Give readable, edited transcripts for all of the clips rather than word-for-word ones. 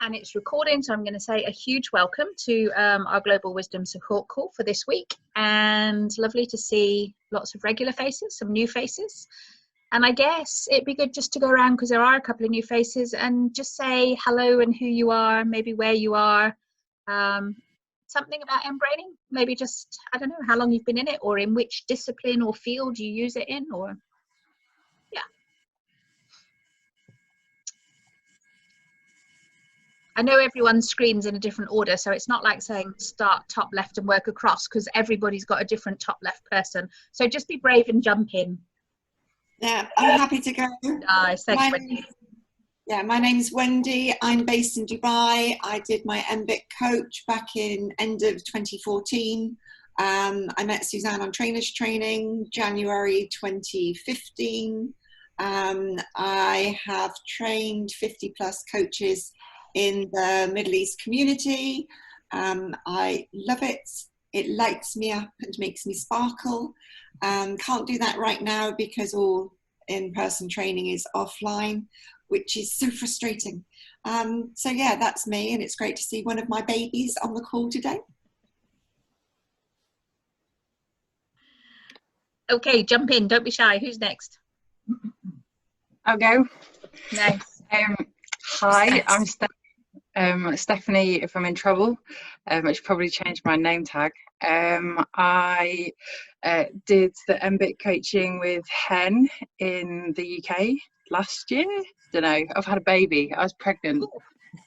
and it's recording, so I'm going to say a huge welcome to our Global Wisdom Support Call for this week, and lovely to see lots of regular faces, some new faces, and I guess it'd be good just to go around, because there are a couple of new faces, and just say hello and who you are, maybe where you are, something about mBraining, maybe just, I don't know, how long you've been in it, or in which discipline or field you use it in, or yeah. I know everyone's screen's in a different order, so it's not like saying start top left and work across, because everybody's got a different top left person. So just be brave and jump in. Yeah, I'm happy to go. Nice, thanks, Wendy. Yeah, my name is Wendy. I'm based in Dubai. I did my mBIT coach back in end of 2014. I met Suzanne on Trainers Training, January 2015. I have trained 50 plus coaches in the Middle East community. I love it. It lights me up and makes me sparkle. Can't do that right now because all in-person training is offline, which is so frustrating. So yeah, that's me, and it's great to see one of my babies on the call today. Okay, jump in, don't be shy. Who's next? I'll go. Nice. Hi, I'm Stephanie, if I'm in trouble. I should probably change my name tag. I did the mBIT coaching with Hen in the UK last year. Don't know, I've had a baby. I was pregnant. Ooh,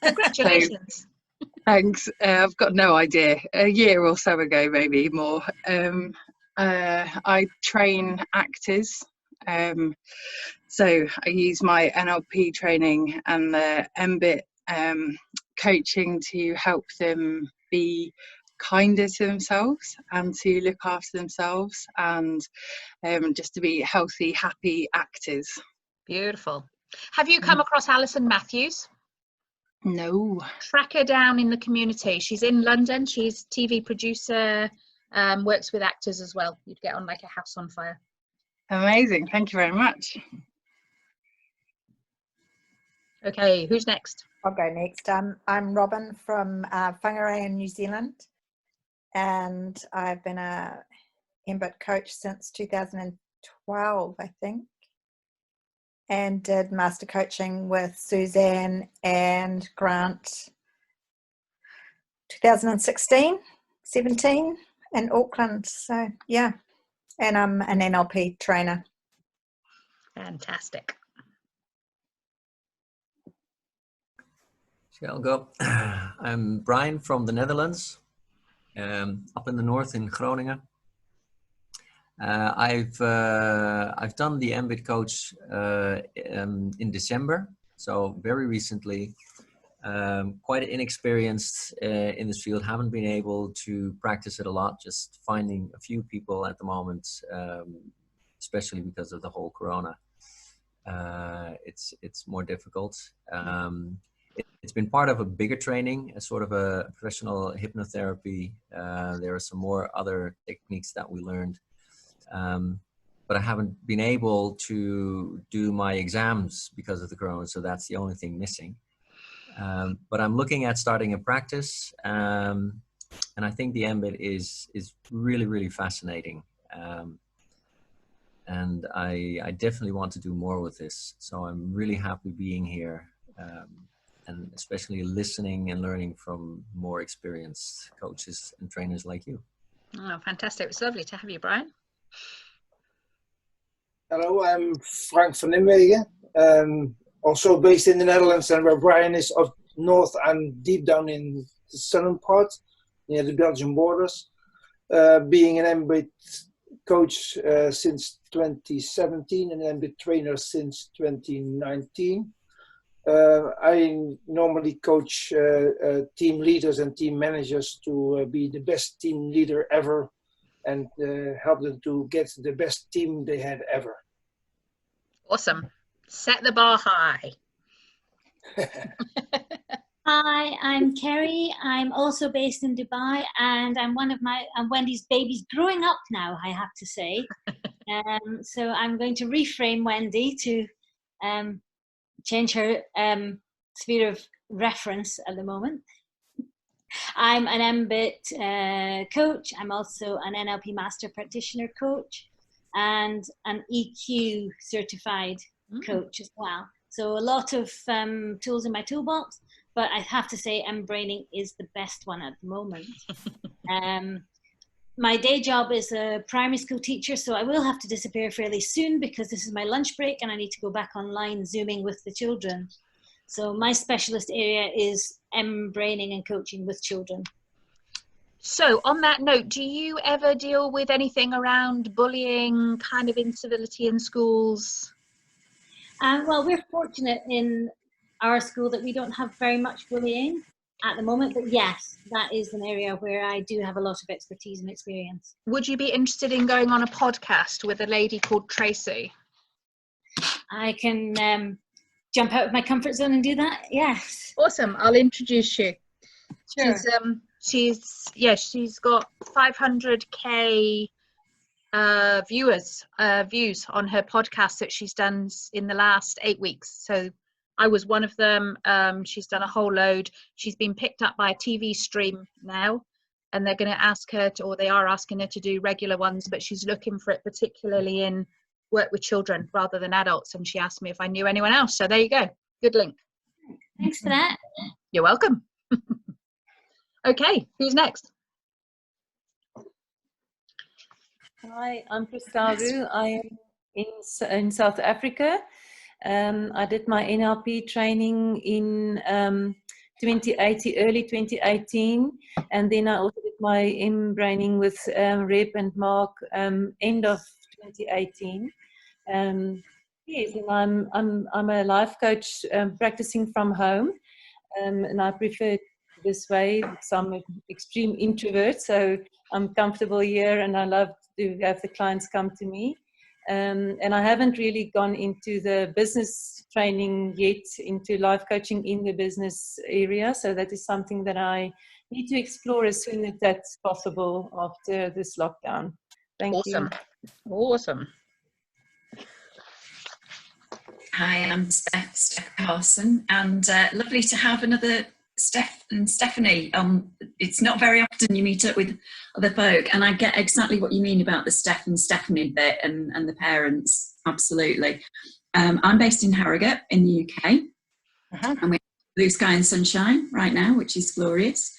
congratulations. So, thanks. I've got no idea. A year or so ago, maybe more. I train actors. So I use my NLP training and the mBIT coaching to help them be kinder to themselves and to look after themselves, and just to be healthy, happy actors. Beautiful. Have you come across Alison Matthews? No. Track her down in the community. She's in London. She's TV producer, works with actors as well. You'd get on like a house on fire. Amazing. Thank you very much. Okay, who's next? I'll go next. I'm Robin from Whangarei in New Zealand, and I've been a mBIT coach since 2012, I think, and did master coaching with Suzanne and Grant 2016, 17 in Auckland. So yeah, and I'm an NLP trainer. Fantastic. I'll go. I'm Brian from the Netherlands, up in the north in Groningen. I've done the mBIT coach in December, so very recently. Quite inexperienced in this field, haven't been able to practice it a lot, just finding a few people at the moment, especially because of the whole corona. It's more difficult. It's been part of a bigger training, a sort of a professional hypnotherapy. There are some more other techniques that we learned, but I haven't been able to do my exams because of the corona, so that's the only thing missing. But I'm looking at starting a practice, and I think the mBIT is really, really fascinating. And I definitely want to do more with this, so I'm really happy being here. And especially listening and learning from more experienced coaches and trainers like you. Oh, fantastic. It's lovely to have you, Brian. Hello, I'm Frank van Nimwegen, also based in the Netherlands, and where Brian is up north and deep down in the southern part, near the Belgian borders. Being an mBIT coach since 2017 and an mBIT trainer since 2019. I normally coach team leaders and team managers to be the best team leader ever, and help them to get the best team they had ever. Awesome. Set the bar high. Hi, I'm Kerry. I'm also based in Dubai, and I'm one of Wendy's babies growing up now, I have to say. So I'm going to reframe Wendy to change her sphere of reference at the moment. I'm an mBIT coach. I'm also an NLP Master Practitioner coach and an EQ certified coach as well. So a lot of tools in my toolbox, but I have to say mBraining is the best one at the moment. My day job is a primary school teacher, so I will have to disappear fairly soon because this is my lunch break and I need to go back online Zooming with the children. So my specialist area is mBraining and coaching with children. So on that note, do you ever deal with anything around bullying, kind of incivility in schools? Well, we're fortunate in our school that we don't have very much bullying at the moment, but yes, that is an area where I do have a lot of expertise and experience. Would you be interested in going on a podcast with a lady called Tracy? I can jump out of my comfort zone and do that, yes. Awesome, I'll introduce you. Sure. She's got 500k views on her podcast that she's done in the last 8 weeks. So I was one of them. She's done a whole load. She's been picked up by a TV stream now, and they're going to ask her to, or they are asking her to do regular ones, but she's looking for it particularly in work with children rather than adults. And she asked me if I knew anyone else. So there you go. Good link. Thanks for that. You're welcome. Okay, who's next? Hi, I'm Christaru. I am in South Africa. I did my NLP training in 2018, early 2018, and then I also did my mBraining with Reb and Mark end of 2018. Yes, and I'm a life coach practicing from home, and I prefer this way. So I'm an extreme introvert, so I'm comfortable here, and I love to have the clients come to me. And I haven't really gone into the business training yet, into life coaching in the business area. So that is something that I need to explore as soon as that's possible after this lockdown. Thank you. Awesome. Hi, I'm Steph Carson, and lovely to have another Steph and Stephanie. It's not very often you meet up with other folk, and I get exactly what you mean about the Steph and Stephanie bit and the parents. Absolutely. I'm based in Harrogate in the UK, and we have blue sky and sunshine right now, which is glorious.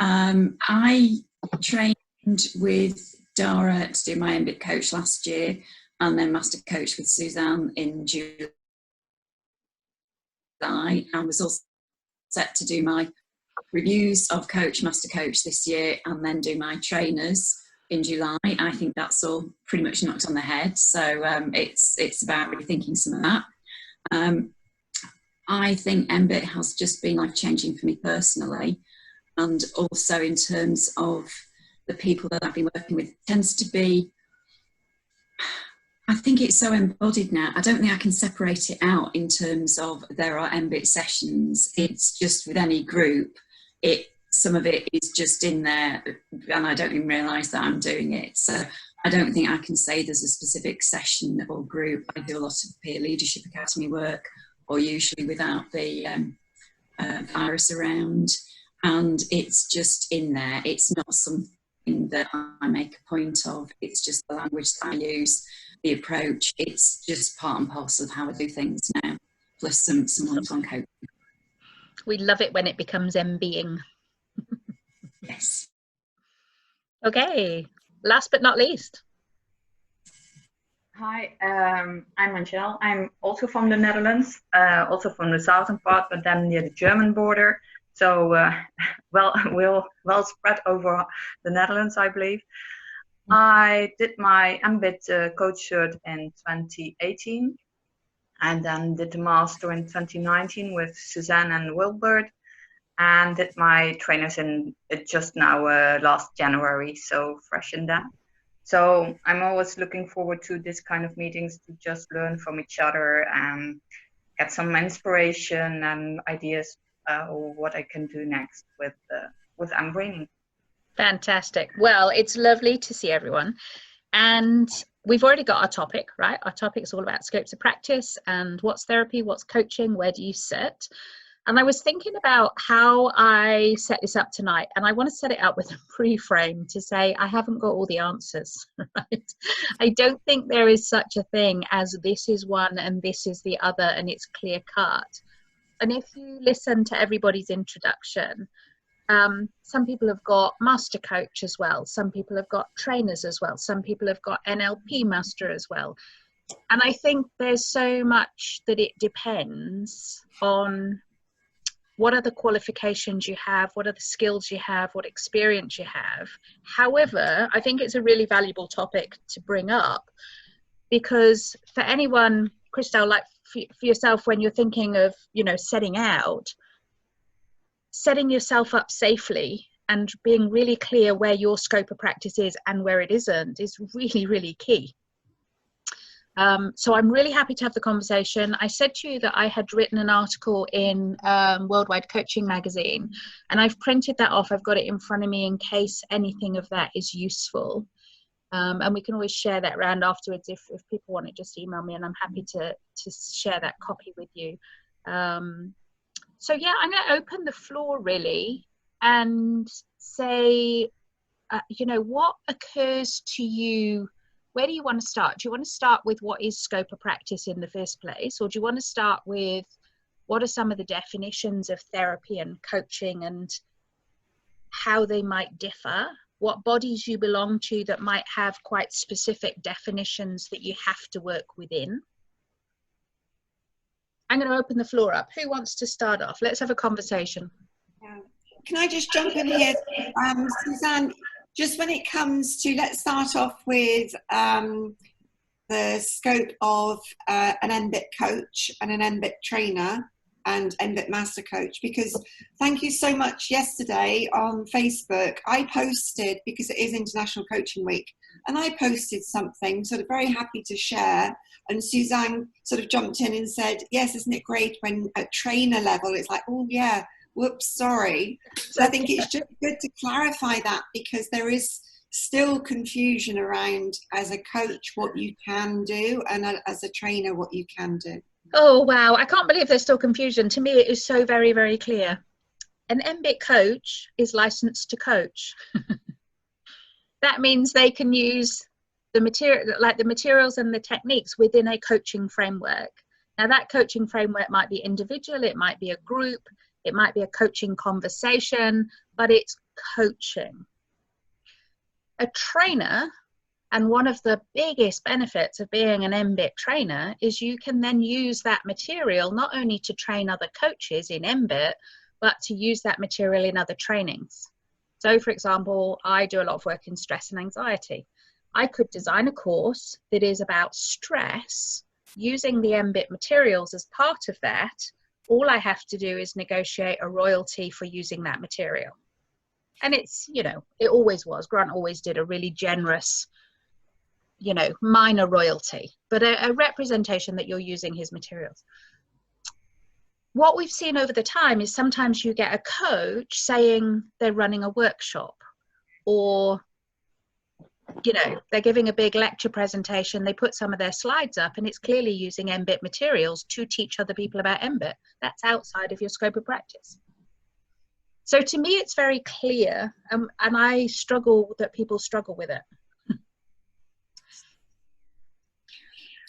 I trained with Dara to do my mBIT coach last year, and then master coach with Suzanne in July. I was also set to do my reviews of coach, master coach this year, and then do my trainers in July. I think that's all pretty much knocked on the head. So it's about rethinking some of that. I think mBIT has just been life-changing for me personally, and also in terms of the people that I've been working with. It tends to be, I think it's so embodied now. I don't think I can separate it out in terms of there are mBIT sessions. It's just with any group, some of it is just in there, and I don't even realise that I'm doing it. So I don't think I can say there's a specific session or group. I do a lot of peer leadership academy work, or usually without the virus around, and it's just in there. It's not something that I make a point of. It's just the language that I use. The approach, it's just part and parcel of how I do things now, plus some one-to-one coaching. We love it when it becomes MBing. Yes. Okay, last but not least. Hi, I'm Angel. I'm also from the Netherlands, also from the southern part, but then near the German border. So, we'll well spread over the Netherlands, I believe. I did my mBIT coach cert in 2018, and then did the master in 2019 with Suzanne and Wilbert, and did my trainers in just now last January, so fresh in that. So I'm always looking forward to this kind of meetings to just learn from each other and get some inspiration and ideas of what I can do next with mBraining. Fantastic. Well, it's lovely to see everyone. And we've already got our topic, right? Our topic is all about scopes of practice and what's therapy, what's coaching, where do you sit? And I was thinking about how I set this up tonight, and I want to set it up with a pre-frame to say I haven't got all the answers, right? I don't think there is such a thing as this is one and this is the other and it's clear cut. And if you listen to everybody's introduction, some people have got master coach as well. Some people have got trainers as well. Some people have got NLP master as well. And I think there's so much that it depends on what are the qualifications you have, what are the skills you have, what experience you have. However, I think it's a really valuable topic to bring up, because for anyone, Christelle, like for yourself, when you're thinking of, you know, setting yourself up safely and being really clear where your scope of practice is and where it isn't is really, really key. So I'm really happy to have the conversation. I said to you that I had written an article in Worldwide Coaching magazine, and I've printed that off. I've got it in front of me in case anything of that is useful. And we can always share that around afterwards if people want it, just email me and I'm happy to share that copy with you. So yeah, I'm going to open the floor really and say, you know, what occurs to you? Where do you want to start? Do you want to start with what is scope of practice in the first place? Or do you want to start with what are some of the definitions of therapy and coaching and how they might differ? What bodies you belong to that might have quite specific definitions that you have to work within? I'm going to open the floor up. Who wants to start off? Let's have a conversation. Can I just jump in here? Suzanne, just when it comes to, let's start off with the scope of an mBIT coach and an mBIT trainer and mBIT master coach, because thank you so much. Yesterday on Facebook, I posted, because it is International Coaching Week, and I posted something sort of very happy to share, and Suzanne sort of jumped in and said, yes, isn't it great when at trainer level it's like, oh yeah, whoops, sorry. So I think it's just good to clarify that, because there is still confusion around, as a coach, what you can do, and as a trainer, what you can do. Oh, wow. I can't believe there's still confusion. To me, it is so very, very clear. An mBIT coach is licensed to coach. That means they can use the material, like the materials and the techniques within a coaching framework. Now, that coaching framework might be individual, it might be a group, it might be a coaching conversation, but it's coaching. A trainer, and one of the biggest benefits of being an mBIT trainer is you can then use that material not only to train other coaches in mBIT, but to use that material in other trainings. So for example, I do a lot of work in stress and anxiety. I could design a course that is about stress using the mBIT materials as part of that. All I have to do is negotiate a royalty for using that material. And it's, you know, it always was. Grant always did a really generous, you know, minor royalty, but a representation that you're using his materials. What we've seen over the time is sometimes you get a coach saying they're running a workshop, or, you know, they're giving a big lecture presentation, they put some of their slides up and it's clearly using mBIT materials to teach other people about mBIT. That's outside of your scope of practice. So to me, it's very clear, and I struggle that people struggle with it.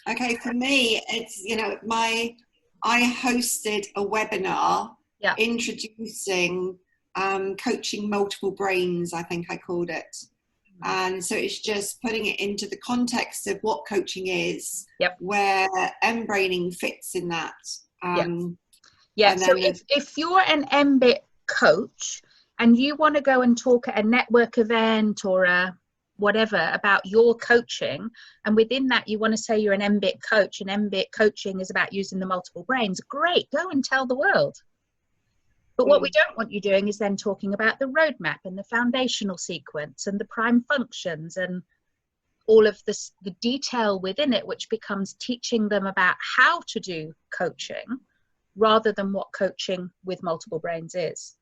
Okay, for me, it's, you know, I hosted a webinar introducing coaching multiple brains, I think I called it. And so it's just putting it into the context of what coaching is, where mBraining fits in that. Yeah, so if you're an mBIT coach and you want to go and talk at a network event or a whatever about your coaching, and within that you want to say you're an mBIT coach and mBIT coaching is about using the multiple brains, great, go and tell the world. But what we don't want you doing is then talking about the roadmap and the foundational sequence and the prime functions and all of this, the detail within it, which becomes teaching them about how to do coaching rather than what coaching with multiple brains is.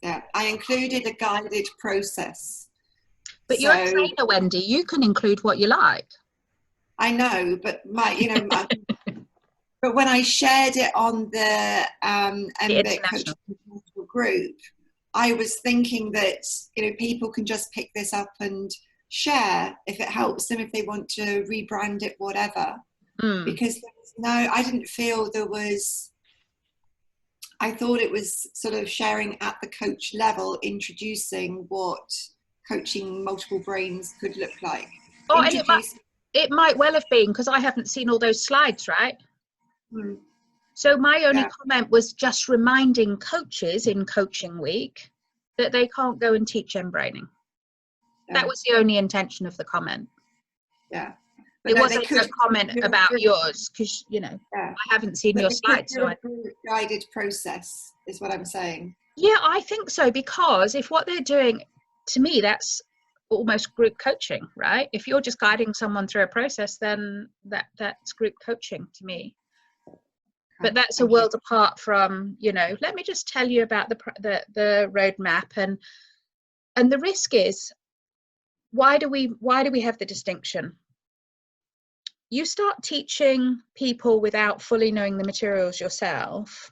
Yeah, I included a guided process. But you're a trainer, Wendy, you can include what you like. I know, but my, you know, But when I shared it on the mBIT international coaching group, I was thinking that, you know, people can just pick this up and share if it helps them, if they want to rebrand it, whatever. Because I didn't feel there was, I thought it was sort of sharing at the coach level, introducing what coaching multiple brains could look like. Oh, and it might well have been, because I haven't seen all those slides, right? So my only comment was just reminding coaches in Coaching Week that they can't go and teach mBraining. That was the only intention of the comment. But it wasn't a comment about yours, because, you know, I haven't seen your slides. So guided process is what I'm saying. Yeah, I think so, because if what they're doing, to me, that's almost group coaching, right? If you're just guiding someone through a process, then that's group coaching to me. But that's a world apart from, you know, let me just tell you about the roadmap, and the risk is, why do we have the distinction? You start teaching people without fully knowing the materials yourself,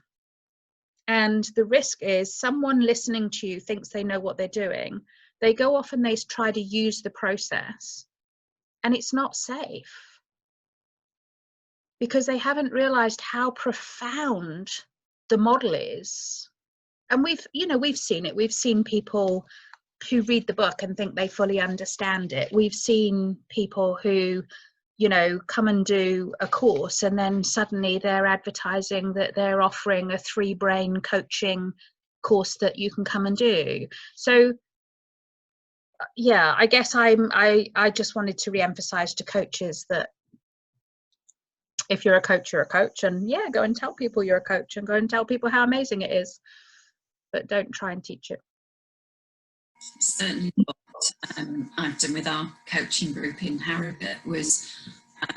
and the risk is someone listening to you thinks they know what they're doing. They go off and they try to use the process, and it's not safe, because they haven't realized how profound the model is. And we've seen it. We've seen people who read the book and think they fully understand it. We've seen people who, you know, come and do a course, and then suddenly they're advertising that they're offering a 3-brain coaching course that you can come and do. So yeah, I guess I just wanted to re-emphasize to coaches that if you're a coach, you're a coach, and yeah, go and tell people you're a coach, and go and tell people how amazing it is, but don't try and teach it. Certainly what I've done with our coaching group in Harrogate was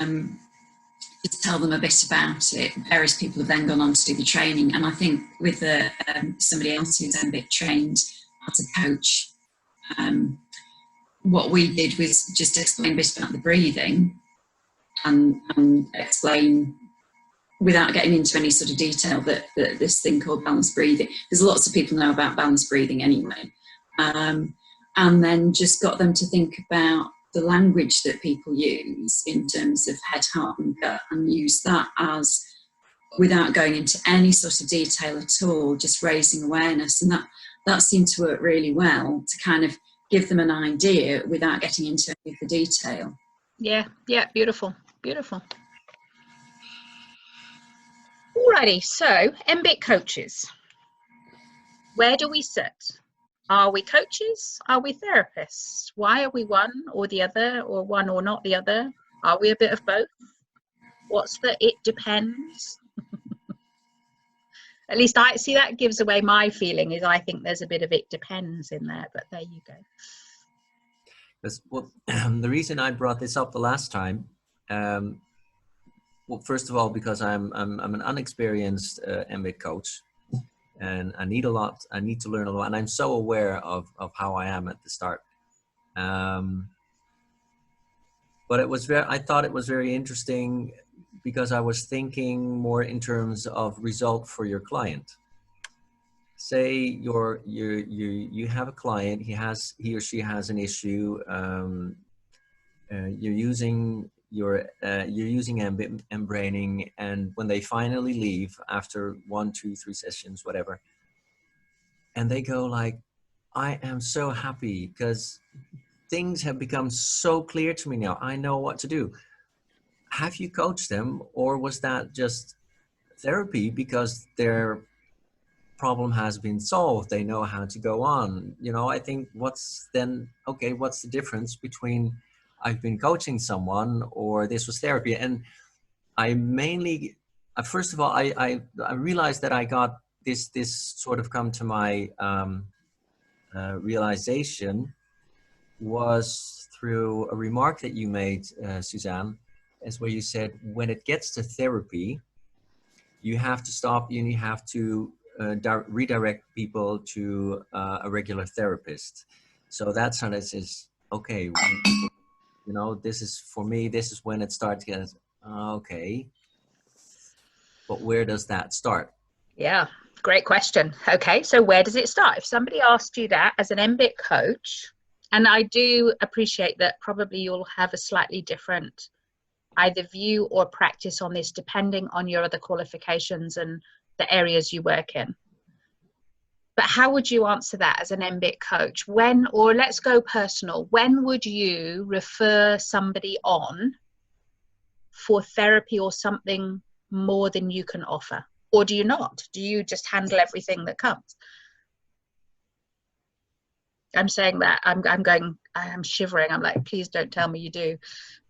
just tell them a bit about it. Various people have then gone on to do the training, and I think with somebody else who's mBIT trained as a coach, what we did was just explain a bit about the breathing, and explain, without getting into any sort of detail, that this thing called balanced breathing, there's lots of people know about balanced breathing anyway, and then just got them to think about the language that people use in terms of head, heart and gut, and use that as, without going into any sort of detail at all, just raising awareness. And that seemed to work really well, to kind of give them an idea without getting into any of the detail. Yeah, beautiful. Alrighty, so mBIT coaches, where do we sit? Are we coaches? Are we therapists? Why are we one or the other, or one or not the other? Are we a bit of both? What's the it depends? At least I see, that gives away my feeling, is I think there's a bit of it depends in there, but there you go. Well, the reason I brought this up the last time, well, first of all, because I'm an unexperienced mBIT coach, and I need to learn a lot, and I'm so aware of how I am at the start. But I thought it was very interesting, because I was thinking more in terms of result for your client. Say you have a client, he or she has an issue, you're using mBraining, and when they finally leave after 1, 2, 3 sessions, whatever, and they go like, I am so happy because things have become so clear to me now, I know what to do. Have you coached them, or was that just therapy because their problem has been solved, they know how to go on? You know, I think what's the difference between I've been coaching someone or this was therapy? And I mainly, first of all, I realized that I got this sort of come to my realization was through a remark that you made, Suzanne, is where you said, when it gets to therapy, you have to stop and you have to redirect people to a regular therapist. So that's how this is, okay, you know, this is, for me, this is when it starts getting, okay. but where does that start? Yeah, great question. Okay, so where does it start? If somebody asked you that as an mBIT coach, and I do appreciate that probably you'll have a slightly different either view or practice on this depending on your other qualifications and the areas you work in. But how would you answer that as an mBIT coach? When, or let's go personal, when would you refer somebody on for therapy or something more than you can offer? Or do you not? Do you just handle everything that comes? I'm saying that, I'm shivering. I'm like, please don't tell me you do.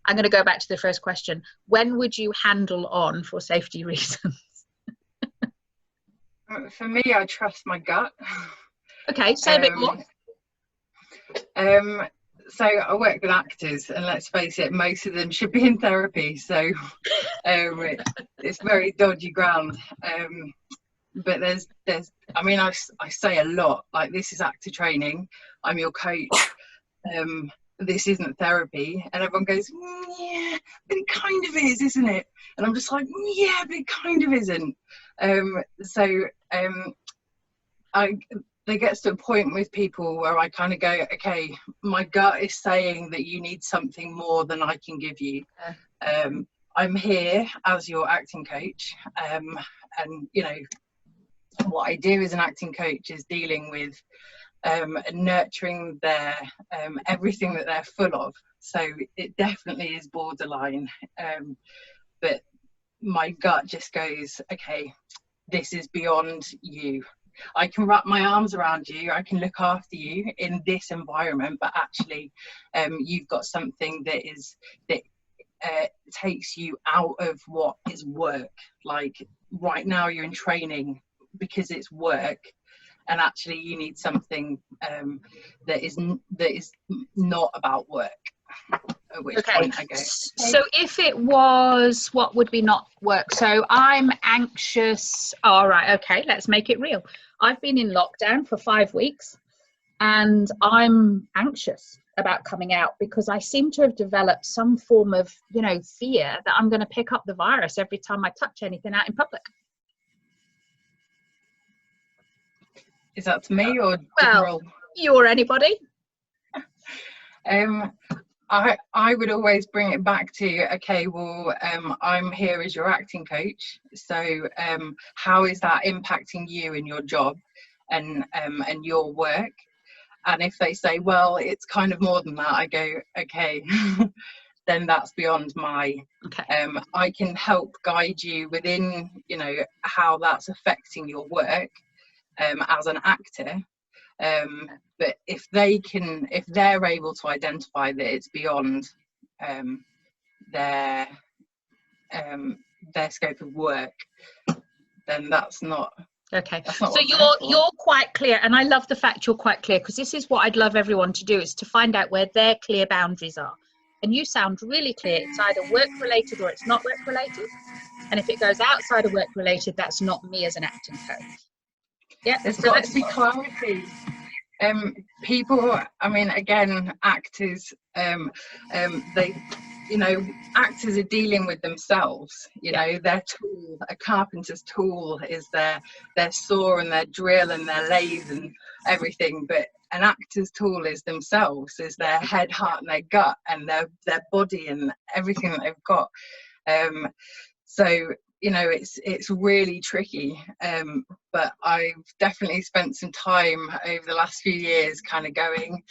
I'm going to go back to the first question. When would you handle on for safety reasons? For me, I trust my gut. Okay, say a bit more. So I work with actors, and let's face it, most of them should be in therapy. So it's very dodgy ground. But there's I mean, I say a lot, like, this is actor training, I'm your coach, this isn't therapy, and everyone goes, yeah, but it kind of is, isn't it? And I'm just like, yeah, but it kind of isn't. There gets to a point with people where I kind of go, okay, my gut is saying that you need something more than I can give you. I'm here as your acting coach, and you know, what I do as an acting coach is dealing with nurturing their everything that they're full of. So it definitely is borderline, but my gut just goes, okay, this is beyond you. I can wrap my arms around you, I can look after you in this environment, but actually you've got something that takes you out of what is work. Like, right now you're in training because it's work, and actually you need something that is not about work. At which point I go, so if it was, what would be not work? So I'm anxious. All right, okay, let's make it real. I've been in lockdown for 5 weeks and I'm anxious about coming out because I seem to have developed some form of, you know, fear that I'm going to pick up the virus every time I touch anything out in public. Is that to me or well, you or anybody? I would always bring it back to, okay, well, I'm here as your acting coach, so how is that impacting you in your job and your work? And if they say, well, it's kind of more than that, I go, okay, then that's beyond my, I can help guide you within, you know, how that's affecting your work as an actor. But if they're able to identify that it's beyond their scope of work, then that's not okay. So you're quite clear, and I love the fact you're quite clear, because this is what I'd love everyone to do, is to find out where their clear boundaries are. And you sound really clear. It's either work related or it's not work related, and if it goes outside of work related, that's not me as an acting coach. Yeah, there's got to be clarity. People, I mean, again, actors, they, you know, actors are dealing with themselves. You know, their tool, a carpenter's tool, is their saw and their drill and their lathe and everything. But an actor's tool is themselves, is their head, heart, and their gut, and their body and everything that they've got. So, you know, it's really tricky, but I've definitely spent some time over the last few years kind of going,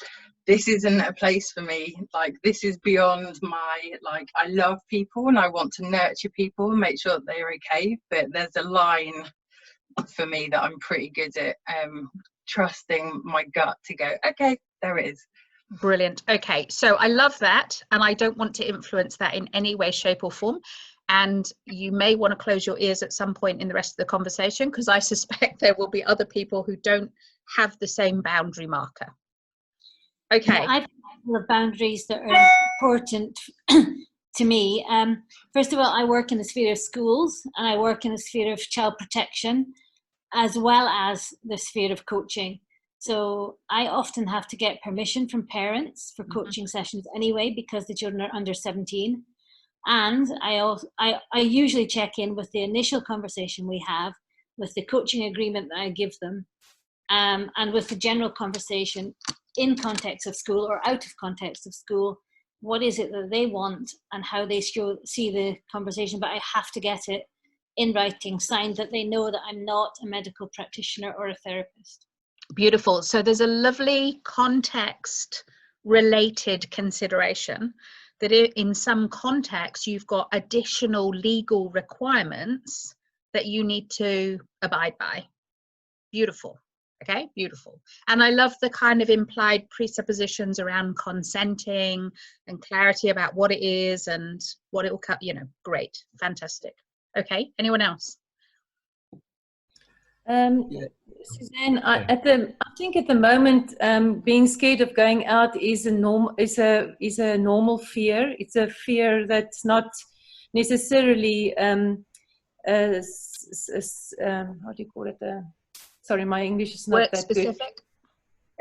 this isn't a place for me. Like, this is beyond my, like, I love people and I want to nurture people and make sure that they're okay, but there's a line for me that I'm pretty good at trusting my gut to go, okay, there it is. Brilliant. Okay, so I love that, and I don't want to influence that in any way, shape or form. And you may want to close your ears at some point in the rest of the conversation, because I suspect there will be other people who don't have the same boundary marker. Okay. Yeah, I think the boundaries that are important to me. First of all, I work in the sphere of schools, and I work in the sphere of child protection, as well as the sphere of coaching. So I often have to get permission from parents for coaching sessions anyway, because the children are under 17. And I usually check in with the initial conversation we have, with the coaching agreement that I give them, and with the general conversation in context of school or out of context of school. What is it that they want and how they see the conversation, but I have to get it in writing, signed, that they know that I'm not a medical practitioner or a therapist. Beautiful. So there's a lovely context related consideration that in some contexts you've got additional legal requirements that you need to abide by. Beautiful. Okay, beautiful. And I love the kind of implied presuppositions around consenting and clarity about what it is and what it will cut, you know, great, fantastic. Okay, anyone else? Suzanne, I think at the moment, being scared of going out is a normal fear. It's a fear that's not necessarily how do you call it? Sorry, my English is not that specific.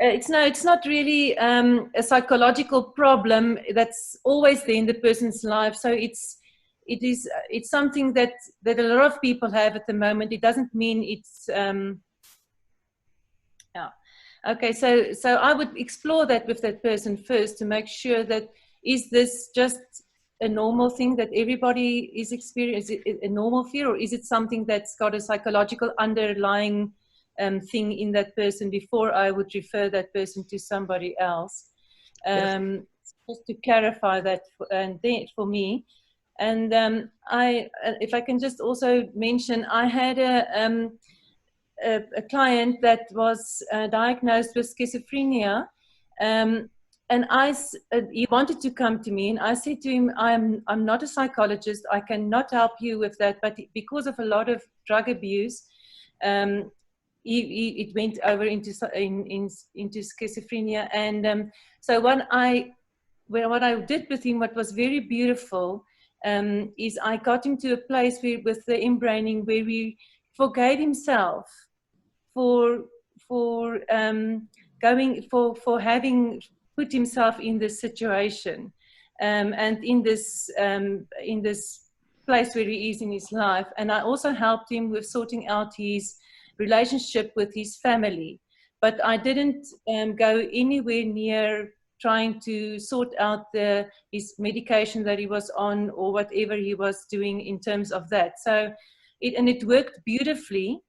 Good. It's not really a psychological problem that's always there in the person's life. So it's something that a lot of people have at the moment. It doesn't mean it's yeah. Okay, so I would explore that with that person first to make sure that, is this just a normal thing that everybody is experiencing, a normal fear, or is it something that's got a psychological underlying thing in that person before I would refer that person to somebody else. Just to clarify that for me. And if I can just also mention, I had a client that was diagnosed with schizophrenia, and he wanted to come to me, and I said to him, I'm not a psychologist, I cannot help you with that, but because of a lot of drug abuse, it went over into schizophrenia. And so what I did with him, what was very beautiful, is I got him to a place where, with the inbraining, where he forgave himself for having put himself in this situation, and in this place where he is in his life. And I also helped him with sorting out his relationship with his family, but I didn't go anywhere near trying to sort out his medication that he was on, or whatever he was doing in terms of that. So it worked beautifully.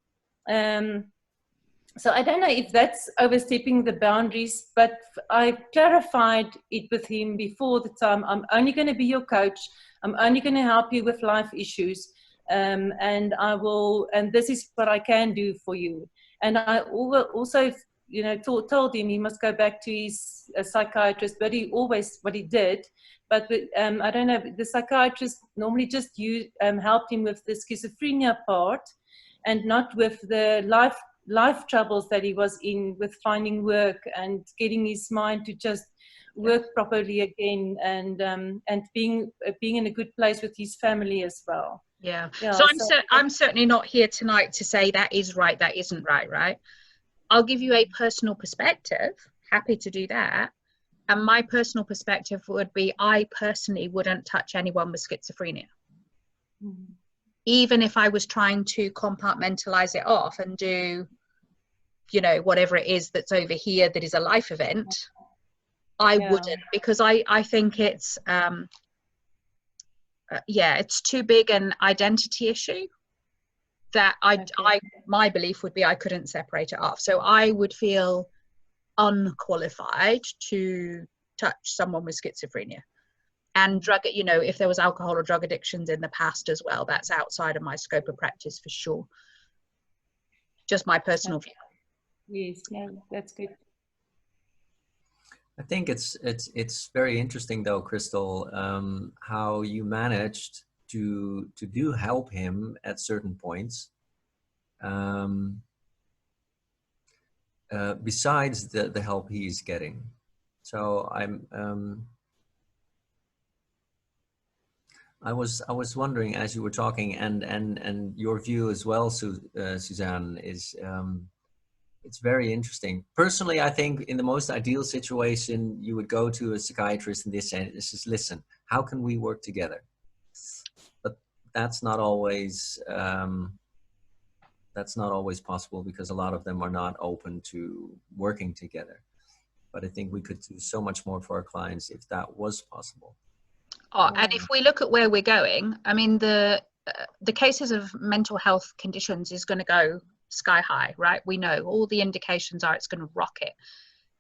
So I don't know if that's overstepping the boundaries, but I clarified it with him before the time. I'm only going to be your coach. I'm only going to help you with life issues. And this is what I can do for you. And I also, you know, told him he must go back to his psychiatrist, but what he did. But I don't know, the psychiatrist normally just helped him with the schizophrenia part, and not with the life troubles that he was in, with finding work and getting his mind to just work properly again, and being in a good place with his family as well. Yeah. So I'm certainly not here tonight to say that is right, that isn't right, right? I'll give you a personal perspective. Happy to do that. And my personal perspective would be, I personally wouldn't touch anyone with schizophrenia. Mm-hmm. Even if I was trying to compartmentalize it off and do, you know, whatever it is that's over here that is a life event, I wouldn't, because I think it's, it's too big an identity issue that my belief would be I couldn't separate it off. So I would feel unqualified to touch someone with schizophrenia. And drug, you know, if there was alcohol or drug addictions in the past as well, that's outside of my scope of practice for sure. Just my personal view. Yes, yeah, that's good. I think it's very interesting though, Crystal, how you managed to do help him at certain points, besides the help he's getting. So I was wondering, as you were talking, and your view as well, Suzanne, is it's very interesting. Personally, I think in the most ideal situation, you would go to a psychiatrist and this says, listen, how can we work together? but that's not always possible, because a lot of them are not open to working together. But I think we could do so much more for our clients if that was possible. Oh, and if we look at where we're going, I mean, the cases of mental health conditions is going to go sky high, right? We know all the indications are it's going to rocket.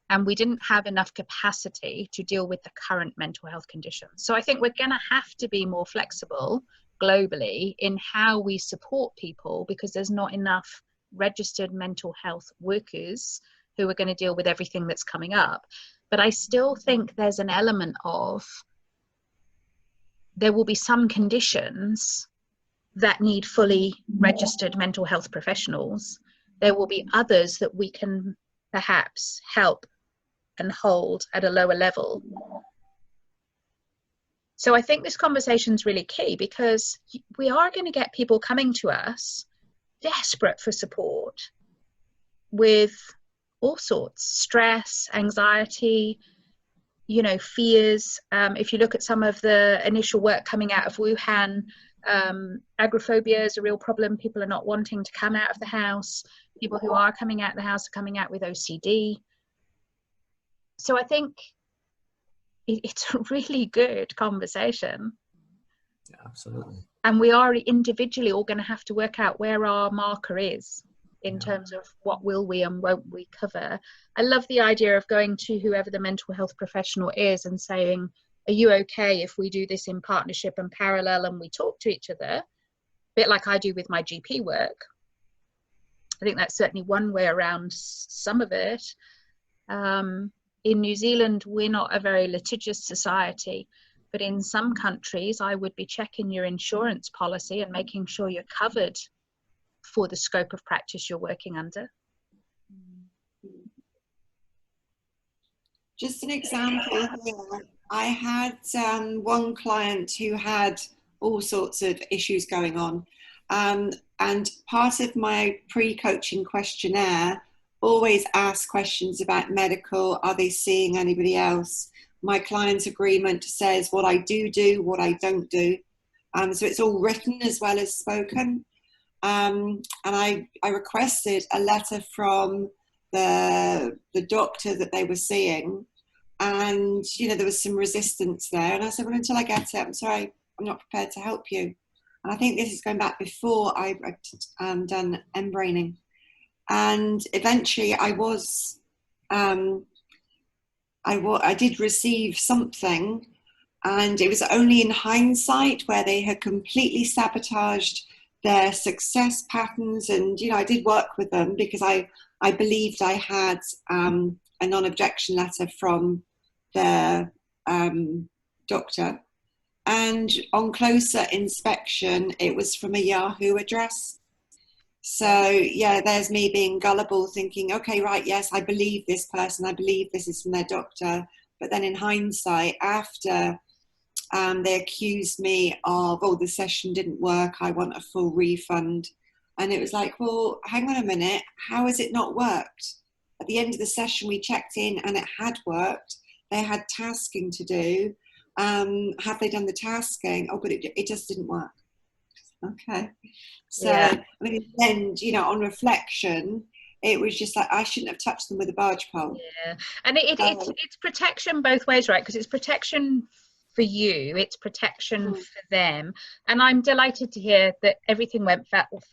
And we didn't have enough capacity to deal with the current mental health conditions. So I think we're going to have to be more flexible globally in how we support people, because there's not enough registered mental health workers who are going to deal with everything that's coming up. But I still think there's an element of, there will be some conditions that need fully registered mental health professionals. There will be others that we can perhaps help and hold at a lower level. So I think this conversation is really key, because we are going to get people coming to us desperate for support with all sorts, stress, anxiety, you know, fears. If you look at some of the initial work coming out of Wuhan, agoraphobia is a real problem. People are not wanting to come out of the house. People who are coming out of the house are coming out with OCD. So I think it's a really good conversation. Yeah, absolutely. And we are individually all going to have to work out where our marker is in terms of what will we and won't we cover. I love the idea of going to whoever the mental health professional is and saying, are you okay if we do this in partnership and parallel and we talk to each other? A bit like I do with my GP work. I think that's certainly one way around some of it. In New Zealand, we're not a very litigious society, but in some countries, I would be checking your insurance policy and making sure you're covered for the scope of practice you're working under. Just an example here. I had one client who had all sorts of issues going on. And part of my pre-coaching questionnaire always ask questions about medical. Are they seeing anybody else? My client's agreement says what I do, what I don't do. So it's all written as well as spoken. And I requested a letter from the doctor that they were seeing. And, you know, there was some resistance there. And I said, well, until I get it, I'm sorry, I'm not prepared to help you. And I think this is going back before I've done embraining. And eventually I did receive something, and it was only in hindsight where they had completely sabotaged their success patterns. And, you know, I did work with them because I believed I had a non-objection letter from their doctor. And on closer inspection, it was from a Yahoo address. So, yeah, there's me being gullible, thinking, okay, right, yes, I believe this person. I believe this is from their doctor. But then in hindsight, after they accused me of, oh, the session didn't work, I want a full refund. And it was like, well, hang on a minute, how has it not worked? At the end of the session, we checked in and it had worked. They had tasking to do. Have they done the tasking? Oh, but it just didn't work. Okay. So, yeah. I mean, in the end, you know, on reflection, it was just like, I shouldn't have touched them with a barge pole. Yeah. And it's protection both ways, right? Because it's protection for you, it's protection for them. And I'm delighted to hear that everything went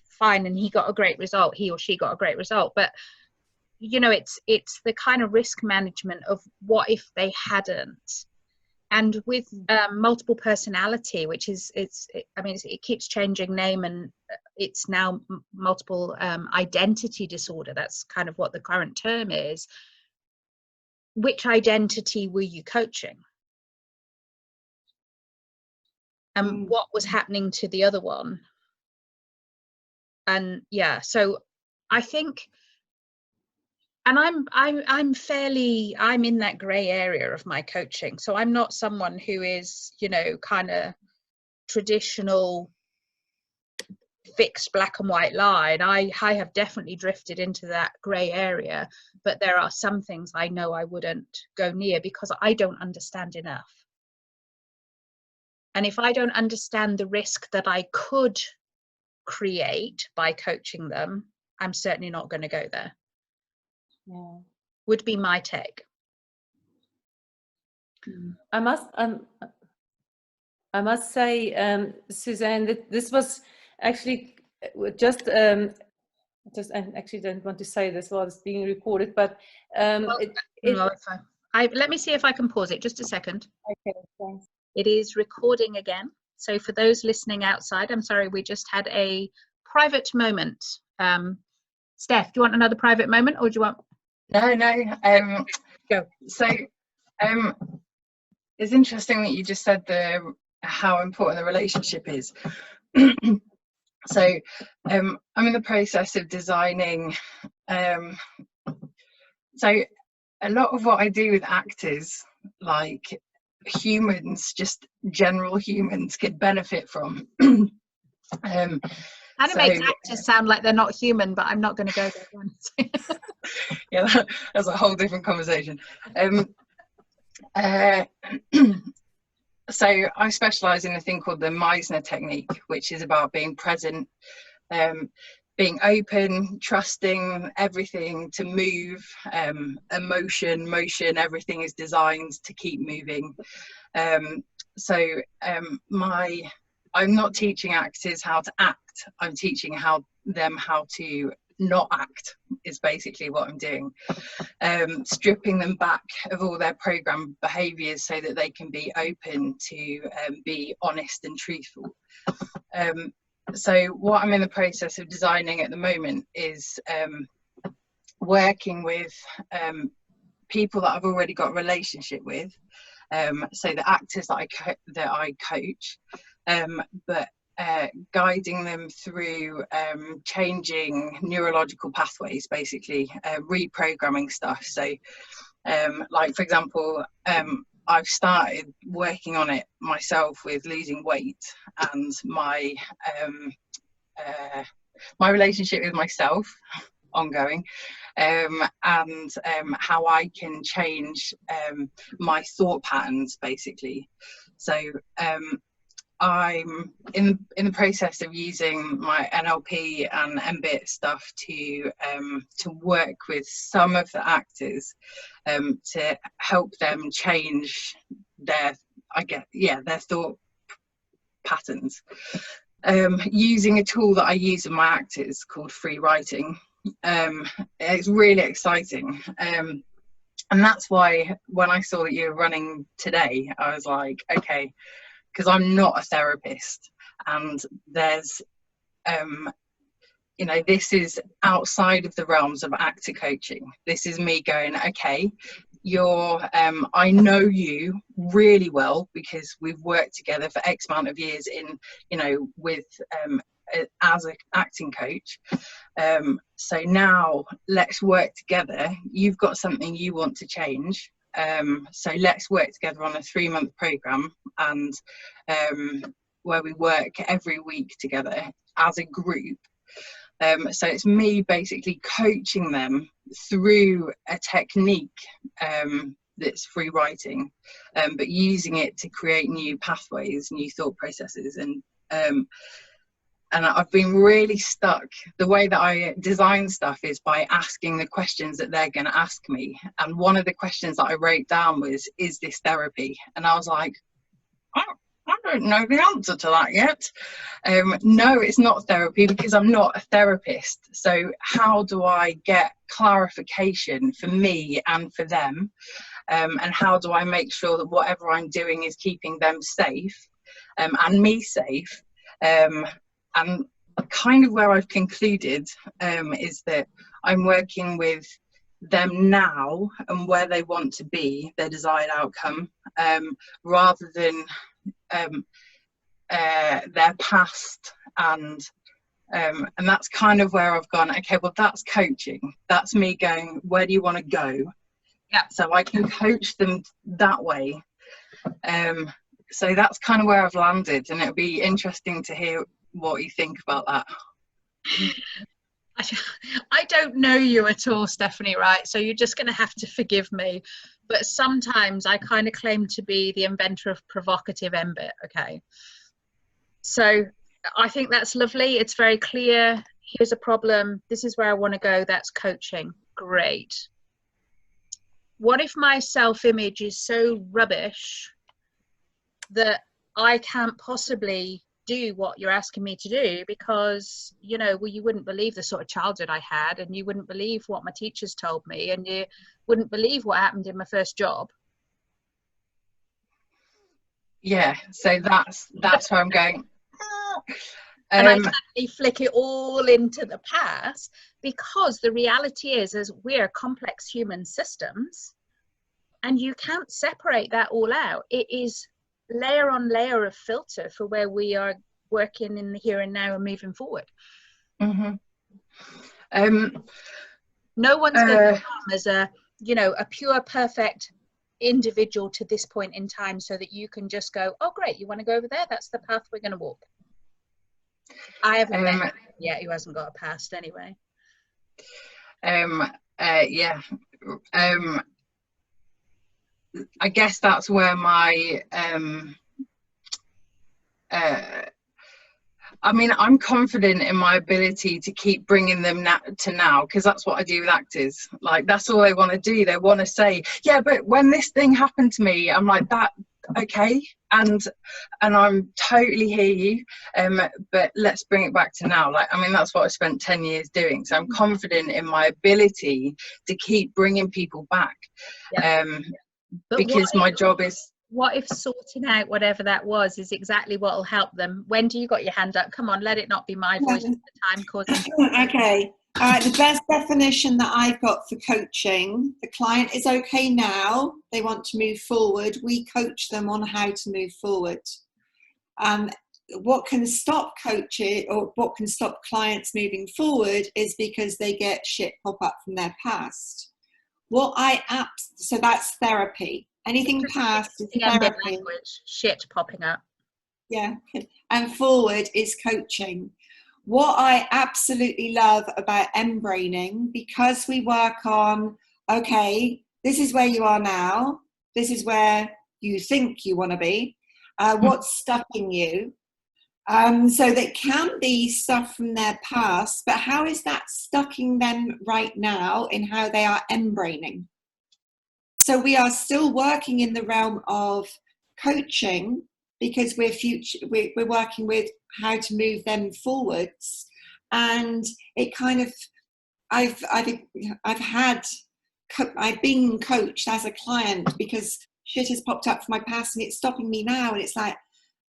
fine and he got a great result, he or she got a great result. But, you know, it's the kind of risk management of what if they hadn't. And with multiple personality, which is, it keeps changing name, and it's now multiple identity disorder. That's kind of what the current term is. Which identity were you coaching? And what was happening to the other one? And yeah, so I think, and I'm in that gray area of my coaching. So I'm not someone who is, you know, kind of traditional fixed black and white line. I have definitely drifted into that gray area, but there are some things I know I wouldn't go near because I don't understand enough. And if I don't understand the risk that I could create by coaching them, I'm certainly not going to go there. Yeah. Would be my take. I must say, Suzanne, that this was actually just I actually don't want to say this while it's being recorded, but No, it's fine. Let me see if I can pause it just a second. Okay, thanks. It is recording again. So for those listening outside, I'm sorry, we just had a private moment. Steph, do you want another private moment, or do you want? No. Go. So it's interesting that you just said how important the relationship is. So I'm in the process of designing. So a lot of what I do with actors, like humans, just general humans, could benefit from. And it makes actors sound like they're not human, but I'm not going to go there. Yeah, that's a whole different conversation. So I specialise in a thing called the Meisner technique, which is about being present, being open, trusting everything to move, motion, everything is designed to keep moving. I'm not teaching actors how to act, I'm teaching how to not act, is basically what I'm doing. Stripping them back of all their programmed behaviours so that they can be open to be honest and truthful. So what I'm in the process of designing at the moment is working with people that I've already got a relationship with, so the actors that I coach, but guiding them through changing neurological pathways, basically reprogramming stuff. So like for example, I've started working on it myself with losing weight and my relationship with myself ongoing, and how I can change my thought patterns, basically. So I'm in the process of using my NLP and mBIT stuff to work with some of the actors to help them change their thought patterns, using a tool that I use in my actors called free writing. It's really exciting, and that's why when I saw that you were running today, I was like, okay, because I'm not a therapist, and there's this is outside of the realms of actor coaching. This is me going, okay, I know you really well because we've worked together for X amount of years with as an acting coach. So now let's work together. You've got something you want to change. So let's work together on a 3-month program, and where we work every week together as a group. So it's me basically coaching them through a technique that's free writing, but using it to create new pathways, new thought processes. And I've been really stuck. The way that I design stuff is by asking the questions that they're going to ask me. And one of the questions that I wrote down was, is this therapy? And I was like, I don't know the answer to that yet. No, it's not therapy because I'm not a therapist. So how do I get clarification for me and for them? And how do I make sure that whatever I'm doing is keeping them safe and me safe? And kind of where I've concluded is that I'm working with them now and where they want to be, their desired outcome, rather than their past. And that's kind of where I've gone, okay, well, that's coaching. That's me going, where do you want to go? Yeah. So I can coach them that way. So that's kind of where I've landed, and it'll be interesting to hear what you think about that. I don't know you at all, Stephanie, right? So you're just going to have to forgive me. but sometimes I kind of claim to be the inventor of provocative mBIT. Okay, so I think that's lovely. It's very clear. Here's a problem. This is where I want to go. That's coaching. Great. What if my self-image is so rubbish that I can't possibly do what you're asking me to do because, you know, well, you wouldn't believe the sort of childhood I had, and you wouldn't believe what my teachers told me, and you wouldn't believe what happened in my first job. Yeah, so that's where I'm going. And I suddenly flick it all into the past, because the reality is we're complex human systems, and you can't separate that all out. It is layer on layer of filter for where we are working in the here and now and moving forward. Mm-hmm. No one's going to come as a, you know, a pure perfect individual to this point in time so that you can just go, oh great, you want to go over there, that's the path we're going to walk. I haven't met anyone yet who hasn't got a past anyway. Yeah, I guess that's where my I mean, I'm confident in my ability to keep bringing them to now, because that's what I do with actors. Like, that's all they want to do. They want to say, yeah, but when this thing happened to me, I'm like, that, okay, and I'm totally hear you, but let's bring it back to now. Like, I mean, that's what I spent 10 years doing. So I'm confident in my ability to keep bringing people back, because my job is. What if sorting out whatever that was is exactly what will help them? Wendy, you got your hand up. Come on, let it not be my voice at the time causing. Okay. The best definition that I've got for coaching: the client is okay now, they want to move forward, we coach them on how to move forward. What can stop coaching, or what can stop clients moving forward, is because they get shit pop up from their past. So that's therapy. Anything past is therapy. Language, shit popping up. Yeah, and forward is coaching. What I absolutely love about mBraining, because we work on, okay, this is where you are now, this is where you think you want to be, what's stucking you. So that can be stuff from their past, but how is that stucking them right now in how they are mBraining? So we are still working in the realm of coaching, because we're working with how to move them forwards. And it kind of, I've been coached as a client because shit has popped up from my past and it's stopping me now. And it's like,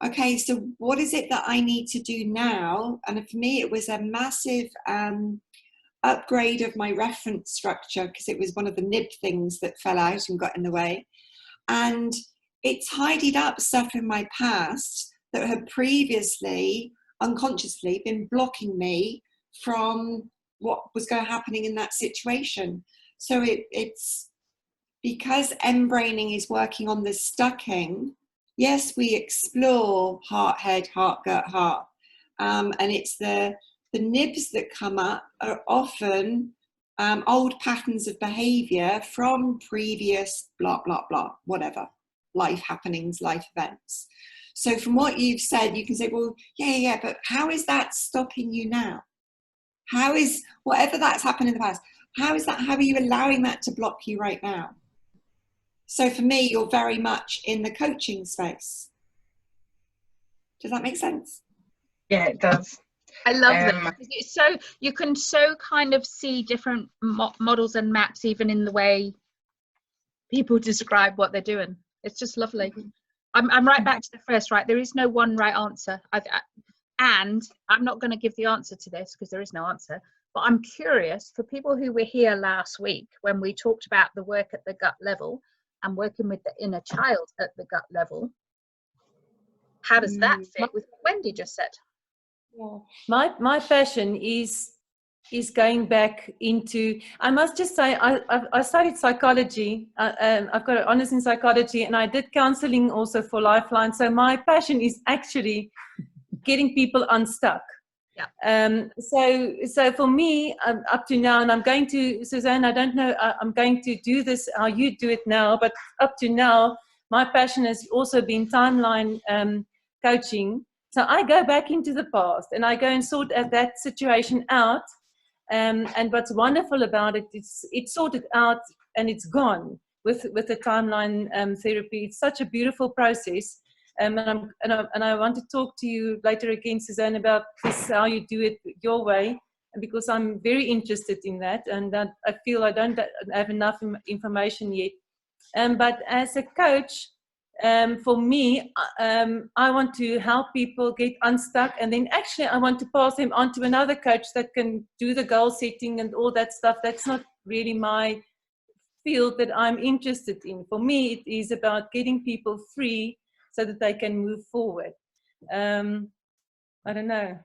okay, so what is it that I need to do now? And for me, it was a massive upgrade of my reference structure, because it was one of the nib things that fell out and got in the way. And it tidied up stuff in my past that had previously, unconsciously, been blocking me from what was happening in that situation. So it's because mBraining is working on the stucking. Yes, we explore heart, head, heart, gut, heart. And it's the nibs that come up are often old patterns of behavior from previous blah, blah, blah, whatever, life happenings, life events. So from what you've said, you can say, well, yeah, but how is that stopping you now? How is, whatever that's happened in the past, how are you allowing that to block you right now? So for me, you're very much in the coaching space. Does that make sense? Yeah, it does. I love that. It's so, you can so kind of see different models and maps even in the way people describe what they're doing. It's just lovely. I'm right back to the first, right? There is no one right answer. And I'm not going to give the answer to this because there is no answer, but I'm curious for people who were here last week when we talked about the work at the gut level and working with the inner child at the gut level. How does that fit with what Wendy just said? Yeah. My passion is going back into, I must just say, I studied psychology. I've got an honours in psychology, and I did counselling also for Lifeline. So my passion is actually getting people unstuck. Yeah. So for me, up to now, and I'm going to, Suzanne, I don't know, I'm going to do this how you do it now, but up to now, my passion has also been timeline coaching. So I go back into the past and I go and sort that situation out. And what's wonderful about it is it's sorted out and it's gone with the timeline therapy. It's such a beautiful process. And I want to talk to you later again, Suzanne, about this, how you do it your way, because I'm very interested in that, and I feel I don't have enough information yet. But as a coach, for me, I want to help people get unstuck, and then actually I want to pass them on to another coach that can do the goal setting and all that stuff. That's not really my field that I'm interested in. For me, it is about getting people free so that they can move forward. I don't know.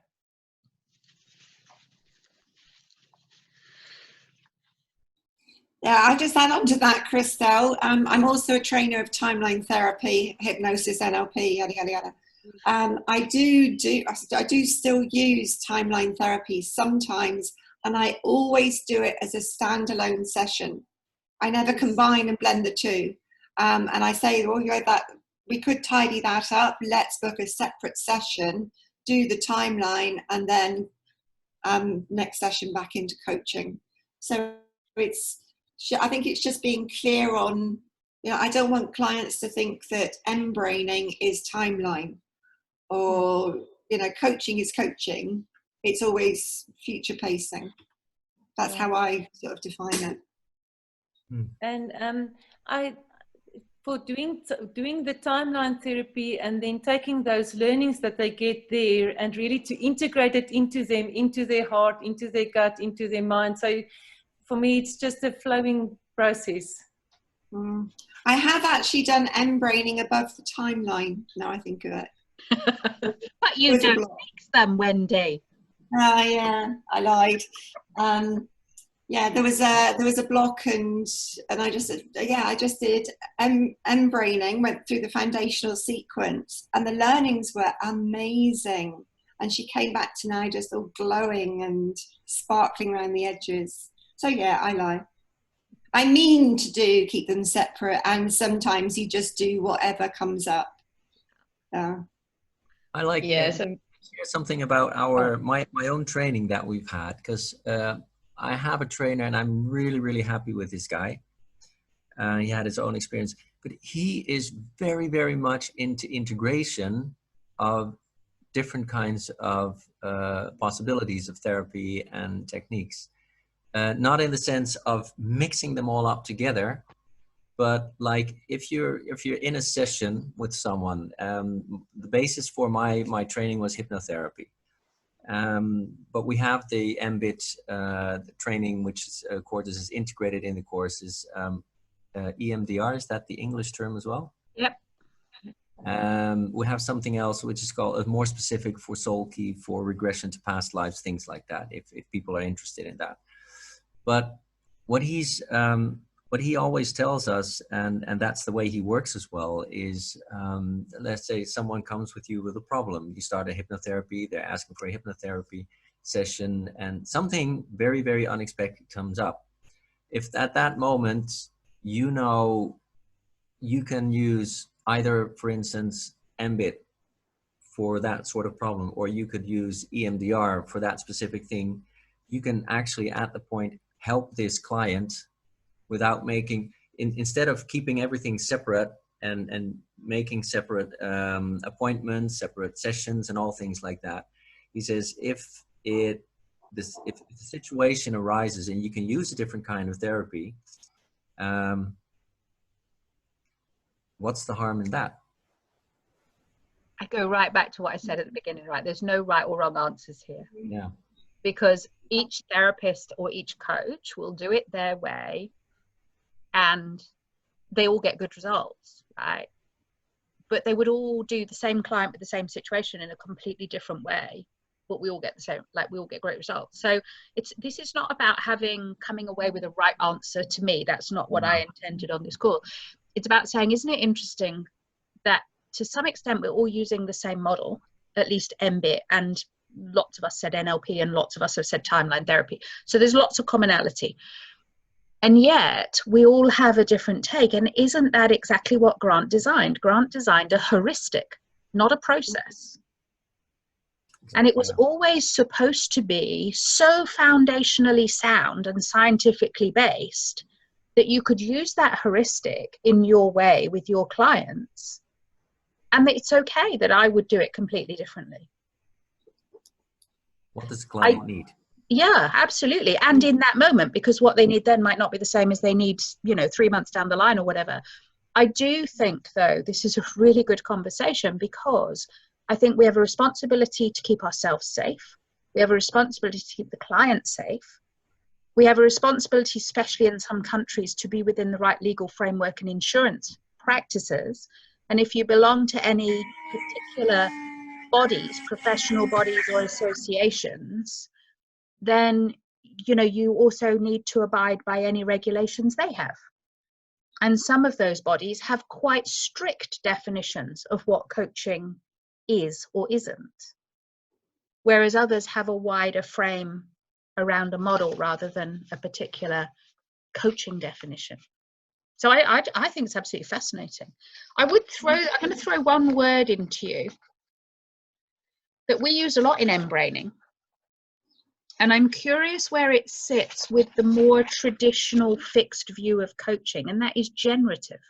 Yeah, I just add on to that, Christelle. I'm also a trainer of timeline therapy, hypnosis, NLP, yada yada yada. I do still use timeline therapy sometimes, and I always do it as a standalone session. I never combine and blend the two. And I say, well, we could tidy that up. Let's book a separate session, do the timeline, and then next session back into coaching. So I think it's just being clear on, I don't want clients to think that embraining is timeline, or, coaching is coaching. It's always future pacing. That's how I sort of define it. And for doing the timeline therapy and then taking those learnings that they get there and really to integrate it into them, into their heart, into their gut, into their mind. So for me, it's just a flowing process. I have actually done embraining above the timeline, now I think of it. But you don't fix them, Wendy. Yeah, I lied. Yeah, there was a block, and I just did embraining, went through the foundational sequence, and the learnings were amazing. And she came back to now just all glowing and sparkling around the edges. So yeah, I lie. I mean to keep them separate, and sometimes you just do whatever comes up. I like to share something about my own training that we've had, because I have a trainer and I'm really, really happy with this guy. He had his own experience, but he is very, very much into integration of different kinds of possibilities of therapy and techniques. Not in the sense of mixing them all up together, but like if you're in a session with someone, the basis for my training was hypnotherapy. But we have the mBIT training, which is, course is integrated in the courses. EMDR, is that the English term as well? Yep. We have something else which is called more specific for soul key, for regression to past lives, things like that, if people are interested in that. But what he always tells us, and that's the way he works as well, is let's say someone comes with you with a problem. You start a hypnotherapy, they're asking for a hypnotherapy session, and something very, very unexpected comes up. If at that moment, you can use either, for instance, mBIT for that sort of problem, or you could use EMDR for that specific thing, you can actually at the point help this client without making, instead of keeping everything separate and making separate appointments, separate sessions and all things like that. He says, if the situation arises and you can use a different kind of therapy, what's the harm in that? I go right back to what I said at the beginning, right? There's no right or wrong answers here. Yeah. Because each therapist or each coach will do it their way, and they all get good results, right? But they would all do the same client with the same situation in a completely different way, but we all get the same, like we all get great results. So this is not about coming away with a right answer. To me, that's not what I intended on this call. It's about saying, isn't it interesting that to some extent we're all using the same model, at least mBIT, and lots of us said NLP and lots of us have said timeline therapy. So there's lots of commonality. And yet we all have a different take. And isn't that exactly what Grant designed? Grant designed a heuristic, not a process. And it was always supposed to be so foundationally sound and scientifically based that you could use that heuristic in your way with your clients. And that it's okay that I would do it completely differently. What does the client need? Yeah, absolutely. And in that moment, because what they need then might not be the same as they need, 3 months down the line or whatever. I do think, though, this is a really good conversation, because I think we have a responsibility to keep ourselves safe. We have a responsibility to keep the client safe. We have a responsibility, especially in some countries, to be within the right legal framework and insurance practices. And if you belong to any particular bodies, professional bodies or associations, then you also need to abide by any regulations they have. And some of those bodies have quite strict definitions of what coaching is or isn't, whereas others have a wider frame around a model rather than a particular coaching definition. So I think it's absolutely fascinating. I'm going to throw one word into you that we use a lot in mBraining. And I'm curious where it sits with the more traditional fixed view of coaching, and that is generative.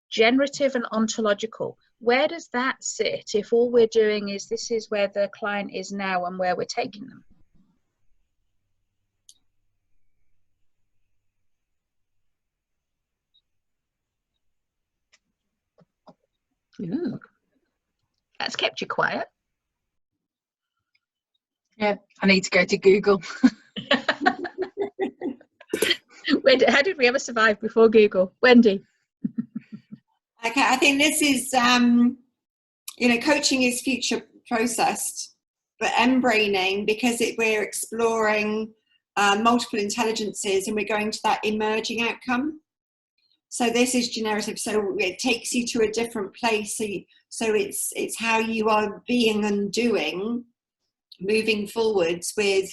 Generative and ontological. Where does that sit if all we're doing is this is where the client is now and where we're taking them? Ooh, that's kept you quiet. Yeah, I need to go to Google. How did we ever survive before Google? Wendy? Okay, I think this is, coaching is future processed, but mBraining, because we're exploring multiple intelligences and we're going to that emerging outcome. So this is generative, so it takes you to a different place. So it's how you are being and doing, moving forwards with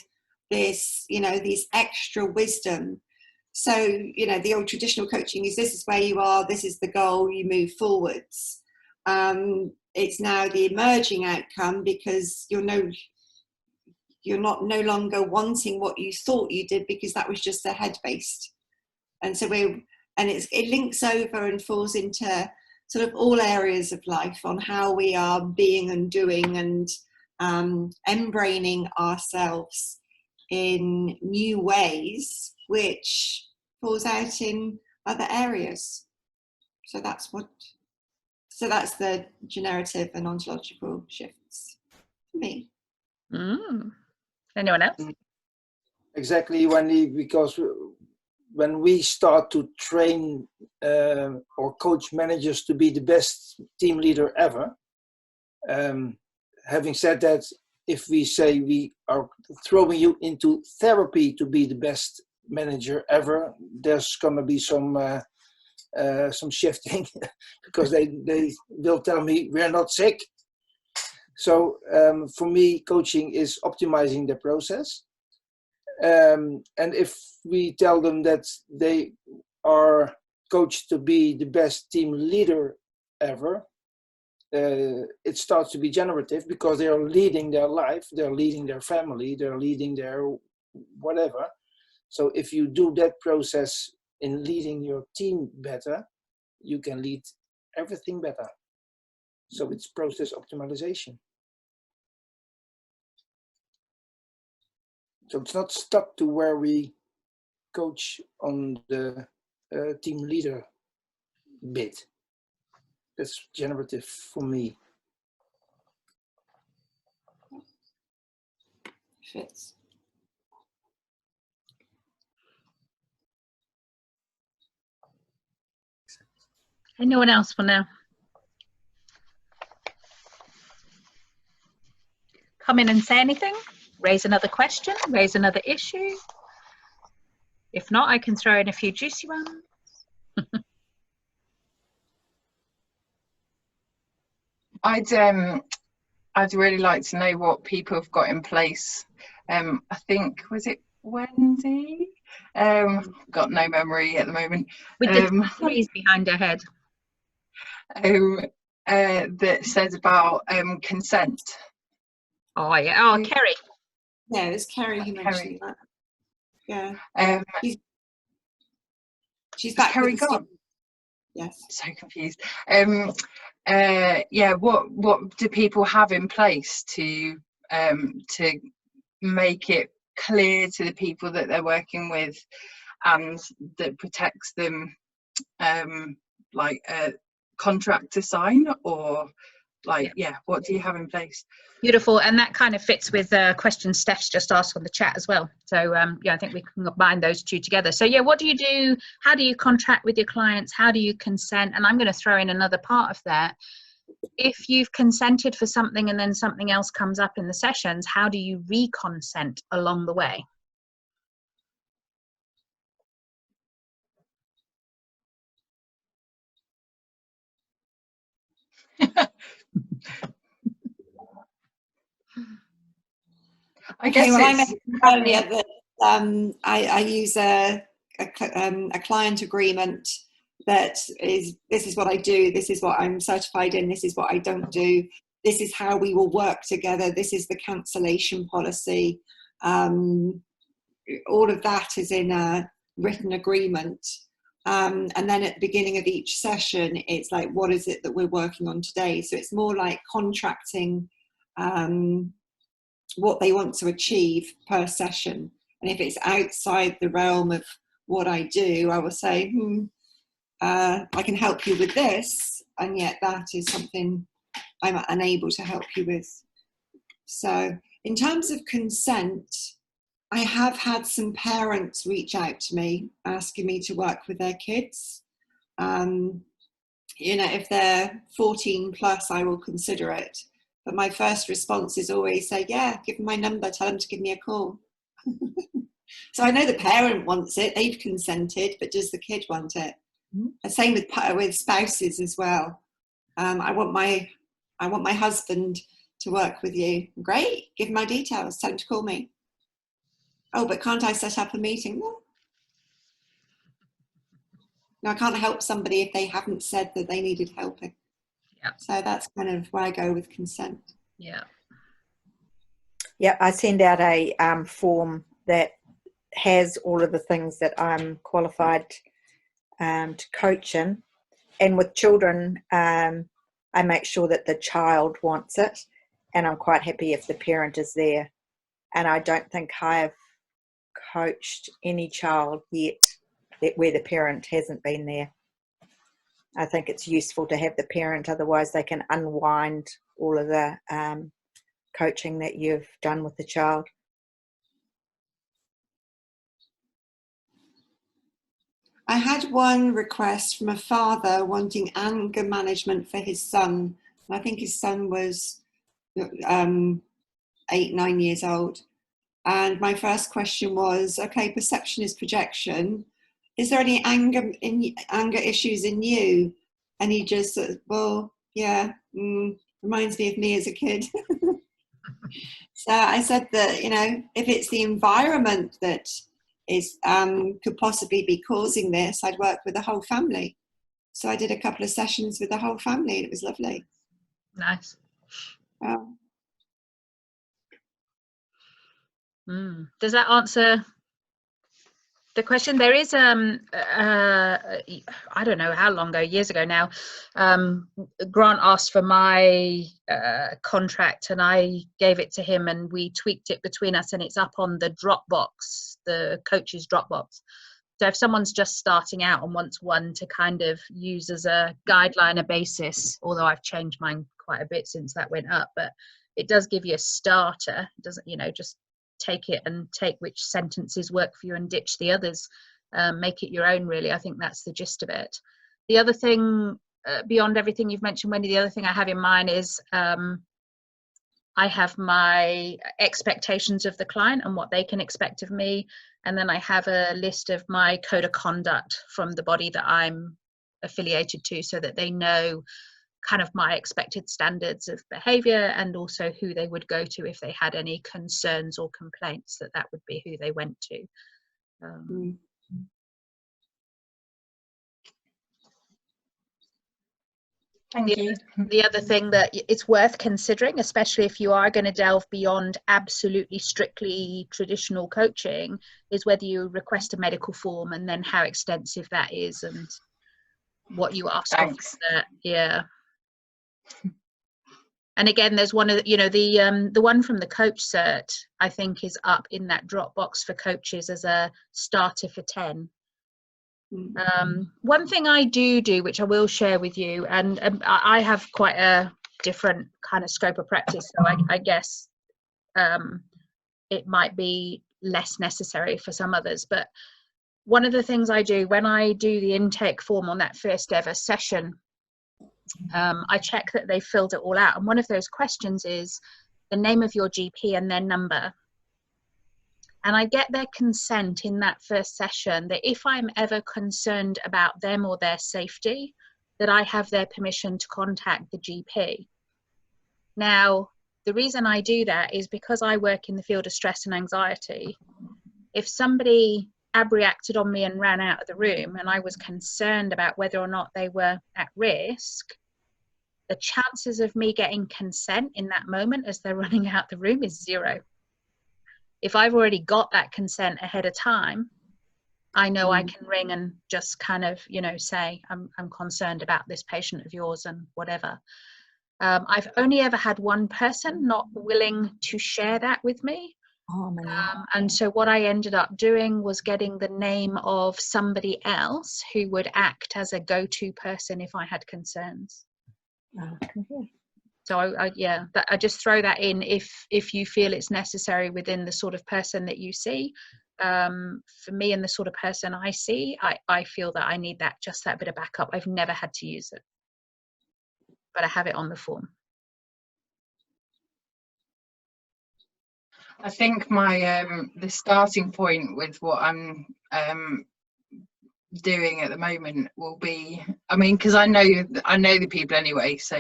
this, these extra wisdom. So, the old traditional coaching is this is where you are, this is the goal, you move forwards. It's now the emerging outcome, because you're no longer wanting what you thought you did, because that was just a head-based. And so it links over and falls into sort of all areas of life on how we are being and doing and mBraining ourselves in new ways, which falls out in other areas. So that's the generative and ontological shifts for me. Anyone else? Exactly, Wendy, because when we start to train or coach managers to be the best team leader ever, having said that, if we say we are throwing you into therapy to be the best manager ever, there's going to be some shifting because they will tell me we're not sick. So for me, coaching is optimizing the process. And if we tell them that they are coached to be the best team leader ever, it starts to be generative because they are leading their life, they're leading their family, they're leading their whatever. So if you do that process in leading your team better, you can lead everything better. So it's process optimization. So it's not stuck to where we coach on the team leader bit. That's generative for me. Fits. Anyone else for now? Come in and say anything, raise another question, raise another issue. If not, I can throw in a few juicy ones. I'd I'd really like to know what people have got in place. I think, was it Wendy? Got no memory at the moment. With the trees behind her head. That says about consent. Oh yeah. Oh, Kerry. Yeah, it was Kerry who mentioned that. Yeah. She's back. Kerry gone? Yes. So confused. Yeah. What do people have in place to make it clear to the people that they're working with, and that protects them, like a contract to sign, or like, yeah, what do you have in place? Beautiful, and that kind of fits with questions Steph's just asked on the chat as well. So yeah, I think we can combine those two together. So yeah, what do you do? How do you contract with your clients? How do you consent? And I'm going to throw in another part of that. If you've consented for something and then something else comes up in the sessions, how do you re-consent along the way? I guess well, I mentioned earlier that I use a client agreement that is, this is what I do, this is what I'm certified in, this is what I don't do, this is how we will work together, this is the cancellation policy. All of that is in a written agreement. And then at the beginning of each session, it's like, what is it that we're working on today? So it's more like contracting what they want to achieve per session. And if it's outside the realm of what I do, I will say, I can help you with this, and yet that is something I'm unable to help you with. So in terms of consent, I have had some parents reach out to me asking me to work with their kids. You know, if they're 14 plus, I will consider it. But my first response is always say, yeah, give them my number, tell them to give me a call. So I know the parent wants it, they've consented, but does the kid want it? The same with spouses as well. I want my husband to work with you. Great, give him my details, tell him to call me. Oh, but can't I set up a meeting? No, I can't help somebody if they haven't said that they needed helping. Yeah. So that's kind of where I go with consent. Yeah. Yeah, I send out a form that has all of the things that I'm qualified to coach in. And with children, I make sure that the child wants it, and I'm quite happy if the parent is there. And I don't think I've coached any child yet where the parent hasn't been there. I think it's useful to have the parent, otherwise they can unwind all of the coaching that you've done with the child. I had one request from a father wanting anger management for his son. I think his son was 8-9 years old. And my first question was, okay, perception is projection. Is there any anger issues in you? And he just said, well, yeah, reminds me of me as a kid. So I said that, you know, if it's the environment that is could possibly be causing this, I'd work with the whole family. So I did a couple of sessions with the whole family, and it was lovely. Nice. Does that answer the question? There is I don't know how long ago, years ago now, Grant asked for my contract, and I gave it to him, and we tweaked it between us, and it's up on the Dropbox, the coach's Dropbox. So if someone's just starting out and wants one to kind of use as a guideline, a basis, although I've changed mine quite a bit since that went up, but it does give you a starter. It doesn't, you know, just take it and take which sentences work for you and ditch the others. Make it your own, really. I think that's the gist of it. The other thing, beyond everything you've mentioned, Wendy, the other thing I have in mind is I have my expectations of the client and what they can expect of me, and then I have a list of my code of conduct from the body that I'm affiliated to, so that they know kind of my expected standards of behavior, and also who they would go to if they had any concerns or complaints, that would be who they went to. Thank you. The other thing that it's worth considering, especially if you are going to delve beyond absolutely strictly traditional coaching, is whether you request a medical form and then how extensive that is and what you ask of that. Yeah. And again, there's one of the one from the coach cert, I think, is up in that Dropbox for coaches as a starter for 10. One thing I do, which I will share with you, and I have quite a different kind of scope of practice, so I guess it might be less necessary for some others, but one of the things I do when I do the intake form on that first ever session, I check that they filled it all out, and one of those questions is the name of your GP and their number. And I get their consent in that first session that if I'm ever concerned about them or their safety, that I have their permission to contact the GP. Now, the reason I do that is because I work in the field of stress and anxiety. If somebody abreacted on me and ran out of the room and I was concerned about whether or not they were at risk, the chances of me getting consent in that moment as they're running out the room is 0. If I've already got that consent ahead of time, I know I can ring and just kind of, say, I'm concerned about this patient of yours and whatever. I've only ever had one person not willing to share that with me. And so what I ended up doing was getting the name of somebody else who would act as a go-to person if I had concerns. So I just throw that in if you feel it's necessary within the sort of person that you see. For me and the sort of person I see, I feel that I need that bit of backup. I've never had to use it, but I have it on the form. I think my the starting point with what I'm doing at the moment will be, I mean, because I know the people anyway, so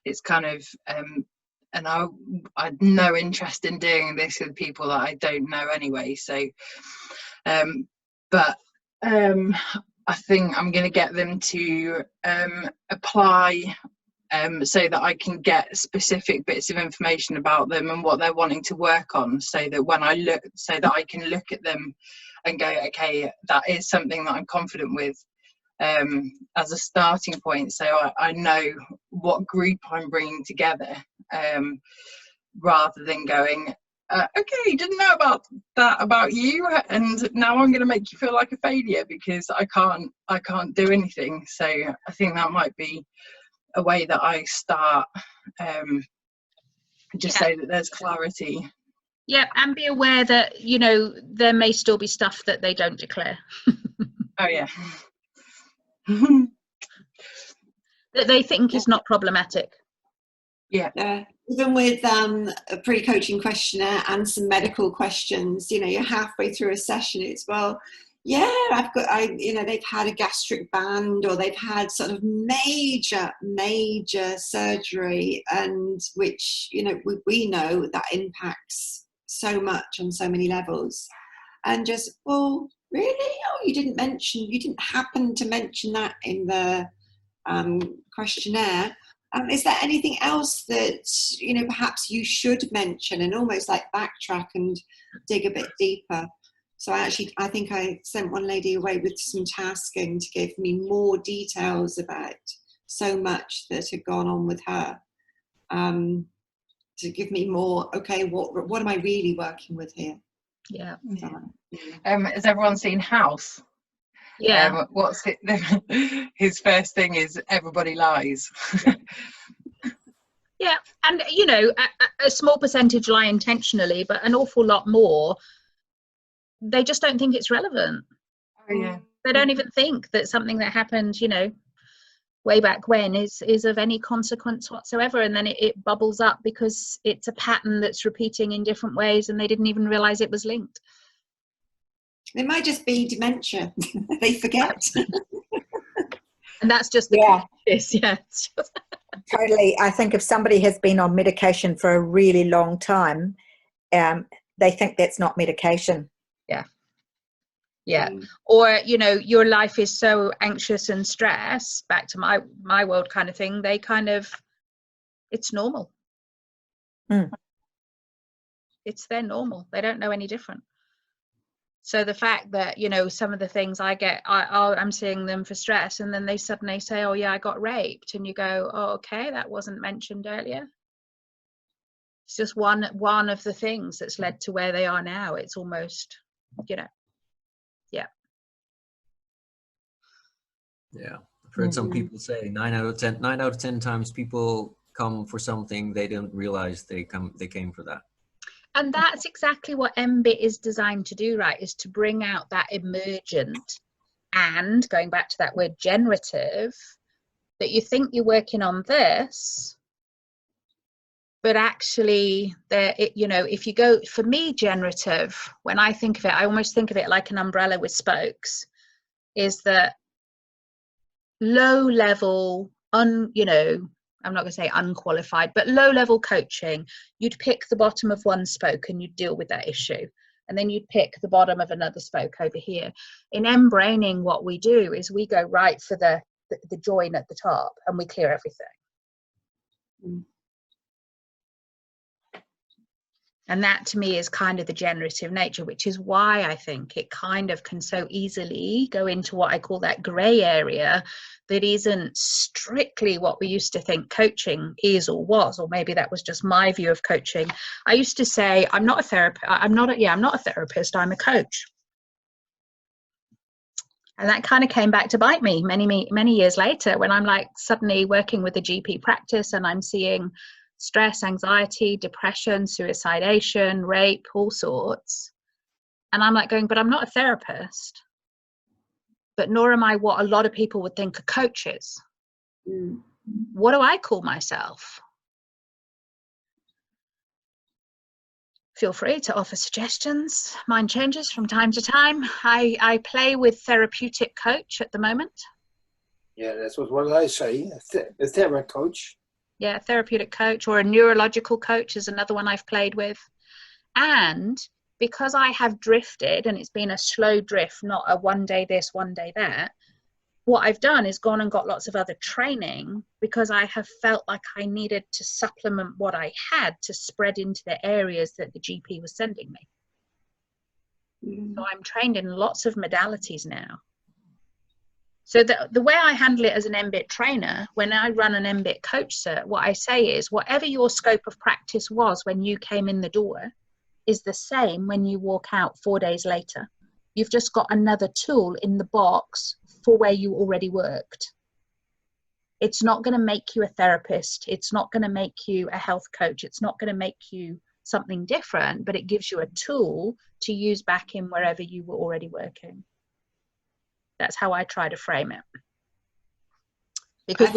it's kind of and I'd no interest in doing this with people that I don't know anyway, so but I think I'm going to get them to apply so that I can get specific bits of information about them and what they're wanting to work on, so that when I I can look at them and go, okay, that is something that I'm confident with as a starting point, so I know what group I'm bringing together, rather than going, okay, didn't know about that about you, and now I'm going to make you feel like a failure because I can't do anything. So I think that might be a way that I start, so that there's clarity. Yeah, and be aware that, there may still be stuff that they don't declare. Oh, yeah. That they think is not problematic. Yeah. Even with a pre-coaching questionnaire and some medical questions, you're halfway through a session, it's, well, yeah, they've had a gastric band, or they've had sort of major surgery, and which, we know that impacts so much on so many levels. And just, well, really? Oh, you didn't happen to mention that in the questionnaire. Is there anything else that, perhaps you should mention, and almost like backtrack and dig a bit deeper? So I think I sent one lady away with some tasking to give me more details about so much that had gone on with her, to give me more, okay, what am I really working with here? Yeah. Has everyone seen House? Yeah. What's it? His first thing is everybody lies. Yeah, and a small percentage lie intentionally, but an awful lot more, they just don't think it's relevant. Oh, yeah. They don't even think that something that happened, way back when is of any consequence whatsoever, and then it bubbles up because it's a pattern that's repeating in different ways, and they didn't even realize it was linked. It might just be dementia. They forget. And that's just the Totally. I think if somebody has been on medication for a really long time, they think that's not medication. Yeah. Or, you know, your life is so anxious and stressed, back to my world kind of thing, they kind of, it's normal. It's their normal. They don't know any different. So the fact that, you know, some of the things I get, I'm seeing them for stress, and then they suddenly say, oh yeah, I got raped, and you go, oh, okay, that wasn't mentioned earlier. It's just one of the things that's led to where they are now. It's almost, you know, yeah. Yeah, I've heard some people say 9 out of 10 times people come for something they didn't realize they came for that. And that's exactly what mBIT is designed to do, right? Is to bring out that emergent, and going back to that word generative, that you think you're working on this, but actually you know, if you go, for me, generative, when I think of it, I almost think of it like an umbrella with spokes, is that low level, you know, I'm not going to say unqualified, but low level coaching, you'd pick the bottom of one spoke and you'd deal with that issue. And then you'd pick the bottom of another spoke over here. In mBraining, what we do is we go right for the join at the top, and we clear everything. And that to me is kind of the generative nature, which is why I think it kind of can so easily go into what I call that grey area that isn't strictly what we used to think coaching is or was, or maybe that was just my view of coaching. I used to say, I'm not a therapist, I'm not a therapist, I'm a coach. And that kind of came back to bite me many years later, when I'm like suddenly working with a GP practice and I'm seeing stress, anxiety, depression, suicidation, rape, all sorts. And I'm like going, but I'm not a therapist, but nor am I what a lot of people would think a coach is. What do I call myself? Feel free to offer suggestions. Mine changes from time to time. I play with therapeutic coach at the moment. Yeah, that's what I say, a therapeutic coach. Yeah, therapeutic coach, or a neurological coach is another one I've played with. And because I have drifted, and it's been a slow drift, not a one day this, one day that, what I've done is gone and got lots of other training, because I have felt like I needed to supplement what I had to spread into the areas that the GP was sending me. So I'm trained in lots of modalities now. So the way I handle it as an mBIT trainer, when I run an mBIT coach cert, what I say is, whatever your scope of practice was when you came in the door is the same when you walk out 4 days later. You've just got another tool in the box for where you already worked. It's not going to make you a therapist. It's not going to make you a health coach. It's not going to make you something different, but it gives you a tool to use back in wherever you were already working. That's how I try to frame it. Because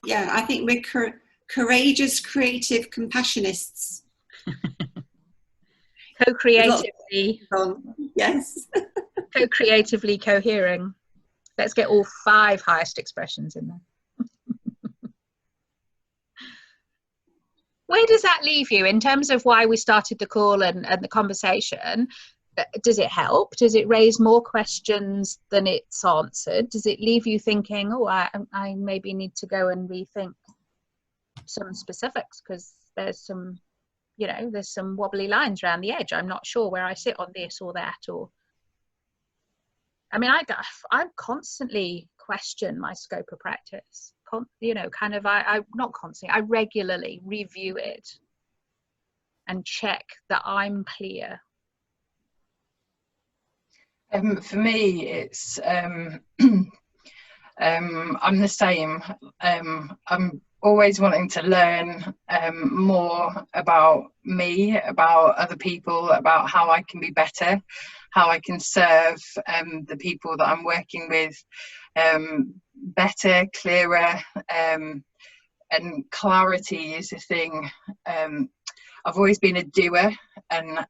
I think we're courageous, creative compassionists. Co-creatively. Yes. Co-creatively cohering. Let's get all 5 highest expressions in there. Where does that leave you in terms of why we started the call and the conversation? Does it help? Does it raise more questions than it's answered? Does it leave you thinking, oh, I maybe need to go and rethink some specifics, because there's some, you know, there's some wobbly lines around the edge. I'm not sure where I sit on this or that, or I mean, I constantly question my scope of practice. You know, kind of, I not constantly, I regularly review it and check that I'm clear. For me, it's I'm the same. I'm always wanting to learn more about me, about other people, about how I can be better, how I can serve the people that I'm working with better, clearer, and clarity is a thing. I've always been a doer, and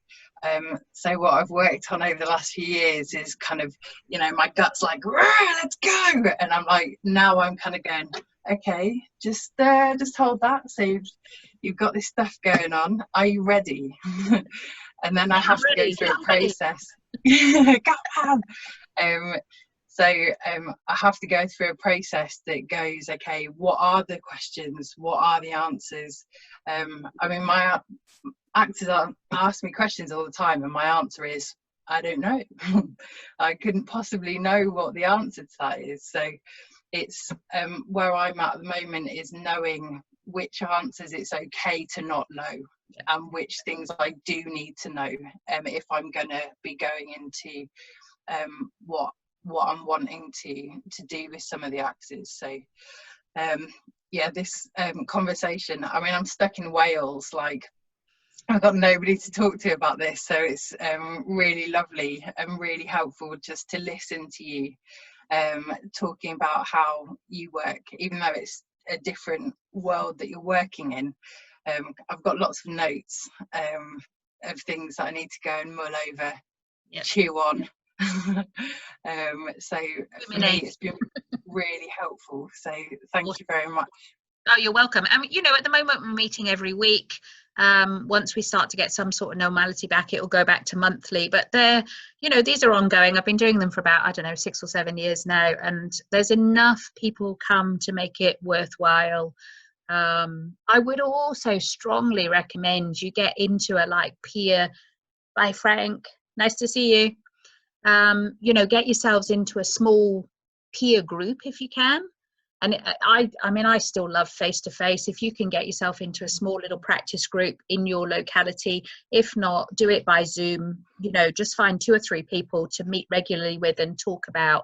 so what I've worked on over the last few years is kind of, you know, my gut's like, let's go, and I'm like, now I'm kind of going, okay, just hold that. So you've got this stuff going on. Are you ready? And then I have to go through a process. So I have to go through a process that goes, okay, what are the questions? What are the answers? I mean, my actors ask me questions all the time, and my answer is, I don't know. I couldn't possibly know what the answer to that is. So it's where I'm at the moment is knowing which answers it's okay to not know, and which things I do need to know if I'm going to be going into what I'm wanting to do with some of the actors. So yeah, this conversation, I mean, I'm stuck in Wales, like I've got nobody to talk to about this, so it's really lovely and really helpful just to listen to you talking about how you work, even though it's a different world that you're working in. I've got lots of notes of things that I need to go and mull over, chew on. So for me it's been really helpful, so thank you very much. Oh, you're welcome. I mean, you know, at the moment we're meeting every week. Once we start to get some sort of normality back, it will go back to monthly, but they're, you know, these are ongoing. I've been doing them for about, I don't know, 6 or 7 years now, and there's enough people come to make it worthwhile. I would also strongly recommend you get into a like peer. Bye, Frank, nice to see you. You know, get yourselves into a small peer group if you can. And I mean, I still love face-to-face. If you can get yourself into a small little practice group in your locality, if not, do it by Zoom. You know, just find 2 or 3 people to meet regularly with and talk about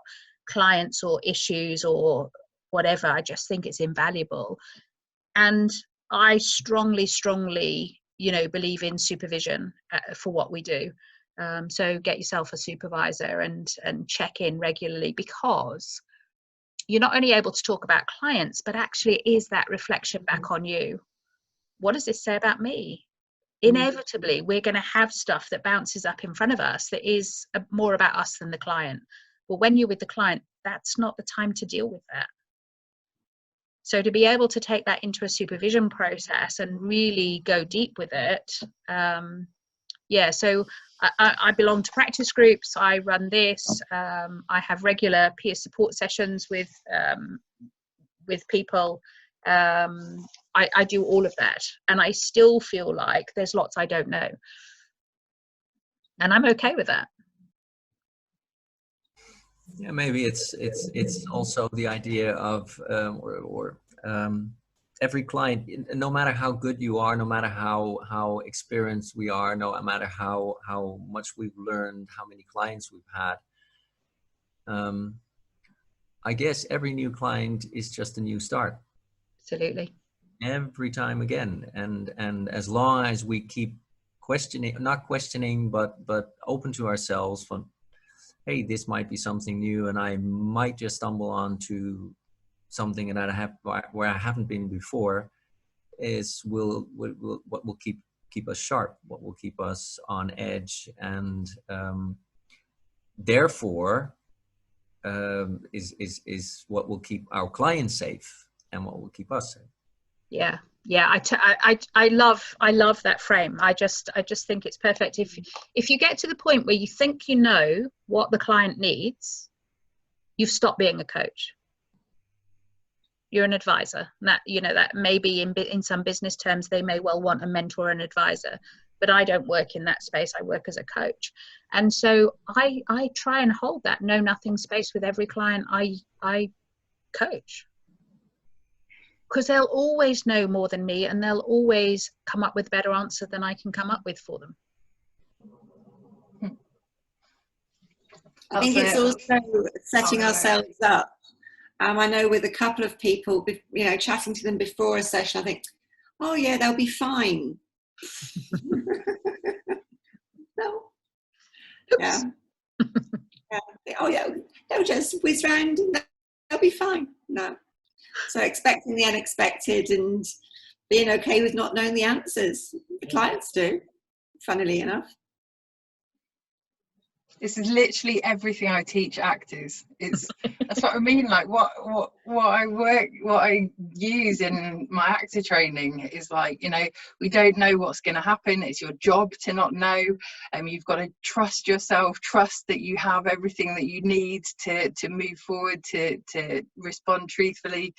clients or issues or whatever. I just think it's invaluable. And I strongly, you know, believe in supervision for what we do. So get yourself a supervisor and check in regularly, because you're not only able to talk about clients, but actually is that reflection back on you. What does this say about me? Inevitably, we're going to have stuff that bounces up in front of us that is more about us than the client. Well, when you're with the client, that's not the time to deal with that. So to be able to take that into a supervision process and really go deep with it, yeah, so I belong to practice groups. I run this. I have regular peer support sessions with people. I do all of that, and I still feel like there's lots I don't know, and I'm okay with that. Yeah, maybe it's also the idea of every client, no matter how good you are, no matter how experienced we are, no matter how much we've learned, how many clients we've had, I guess every new client is just a new start. Absolutely. Every time again, and as long as we keep not questioning, but open to ourselves from, hey, this might be something new, and I might just stumble onto something that where I haven't been before, is what will keep us sharp, what will keep us on edge, and therefore is what will keep our clients safe and what will keep us safe. Yeah, I love that frame. I just think it's perfect. If you get to the point where you think you know what the client needs, you've stopped being a coach. You're an advisor. And that, you know, that maybe in some business terms they may well want a mentor and advisor, but I don't work in that space. I work as a coach, and so I try and hold that know nothing space with every client I coach, because they'll always know more than me, and they'll always come up with a better answer than I can come up with for them. I think it's also setting ourselves up. I know with a couple of people, you know, chatting to them before a session, I think, oh yeah, they'll be fine. No. Yeah. Yeah. Oh yeah, they'll just whiz round and they'll be fine. No. So expecting the unexpected and being okay with not knowing the answers. The clients do, funnily enough. This is literally everything I teach actors. That's what I mean. Like what I use in my actor training is like, you know, we don't know what's going to happen. It's your job to not know. You've got to trust yourself, trust that you have everything that you need to move forward, to respond truthfully,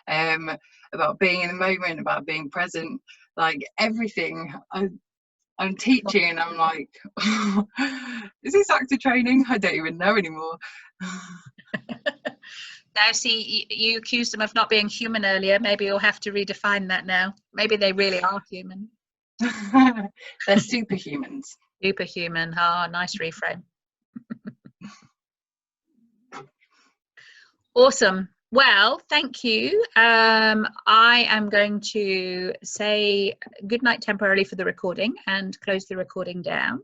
about being in the moment, about being present, like everything. I'm teaching and I'm like, oh, is this actor training? I don't even know anymore. Now, see, you accused them of not being human earlier. Maybe you'll have to redefine that now. Maybe they really are human. They're superhumans. Superhuman. Ah, oh, nice reframe. Awesome. Well, thank you. I am going to say goodnight temporarily for the recording and close the recording down.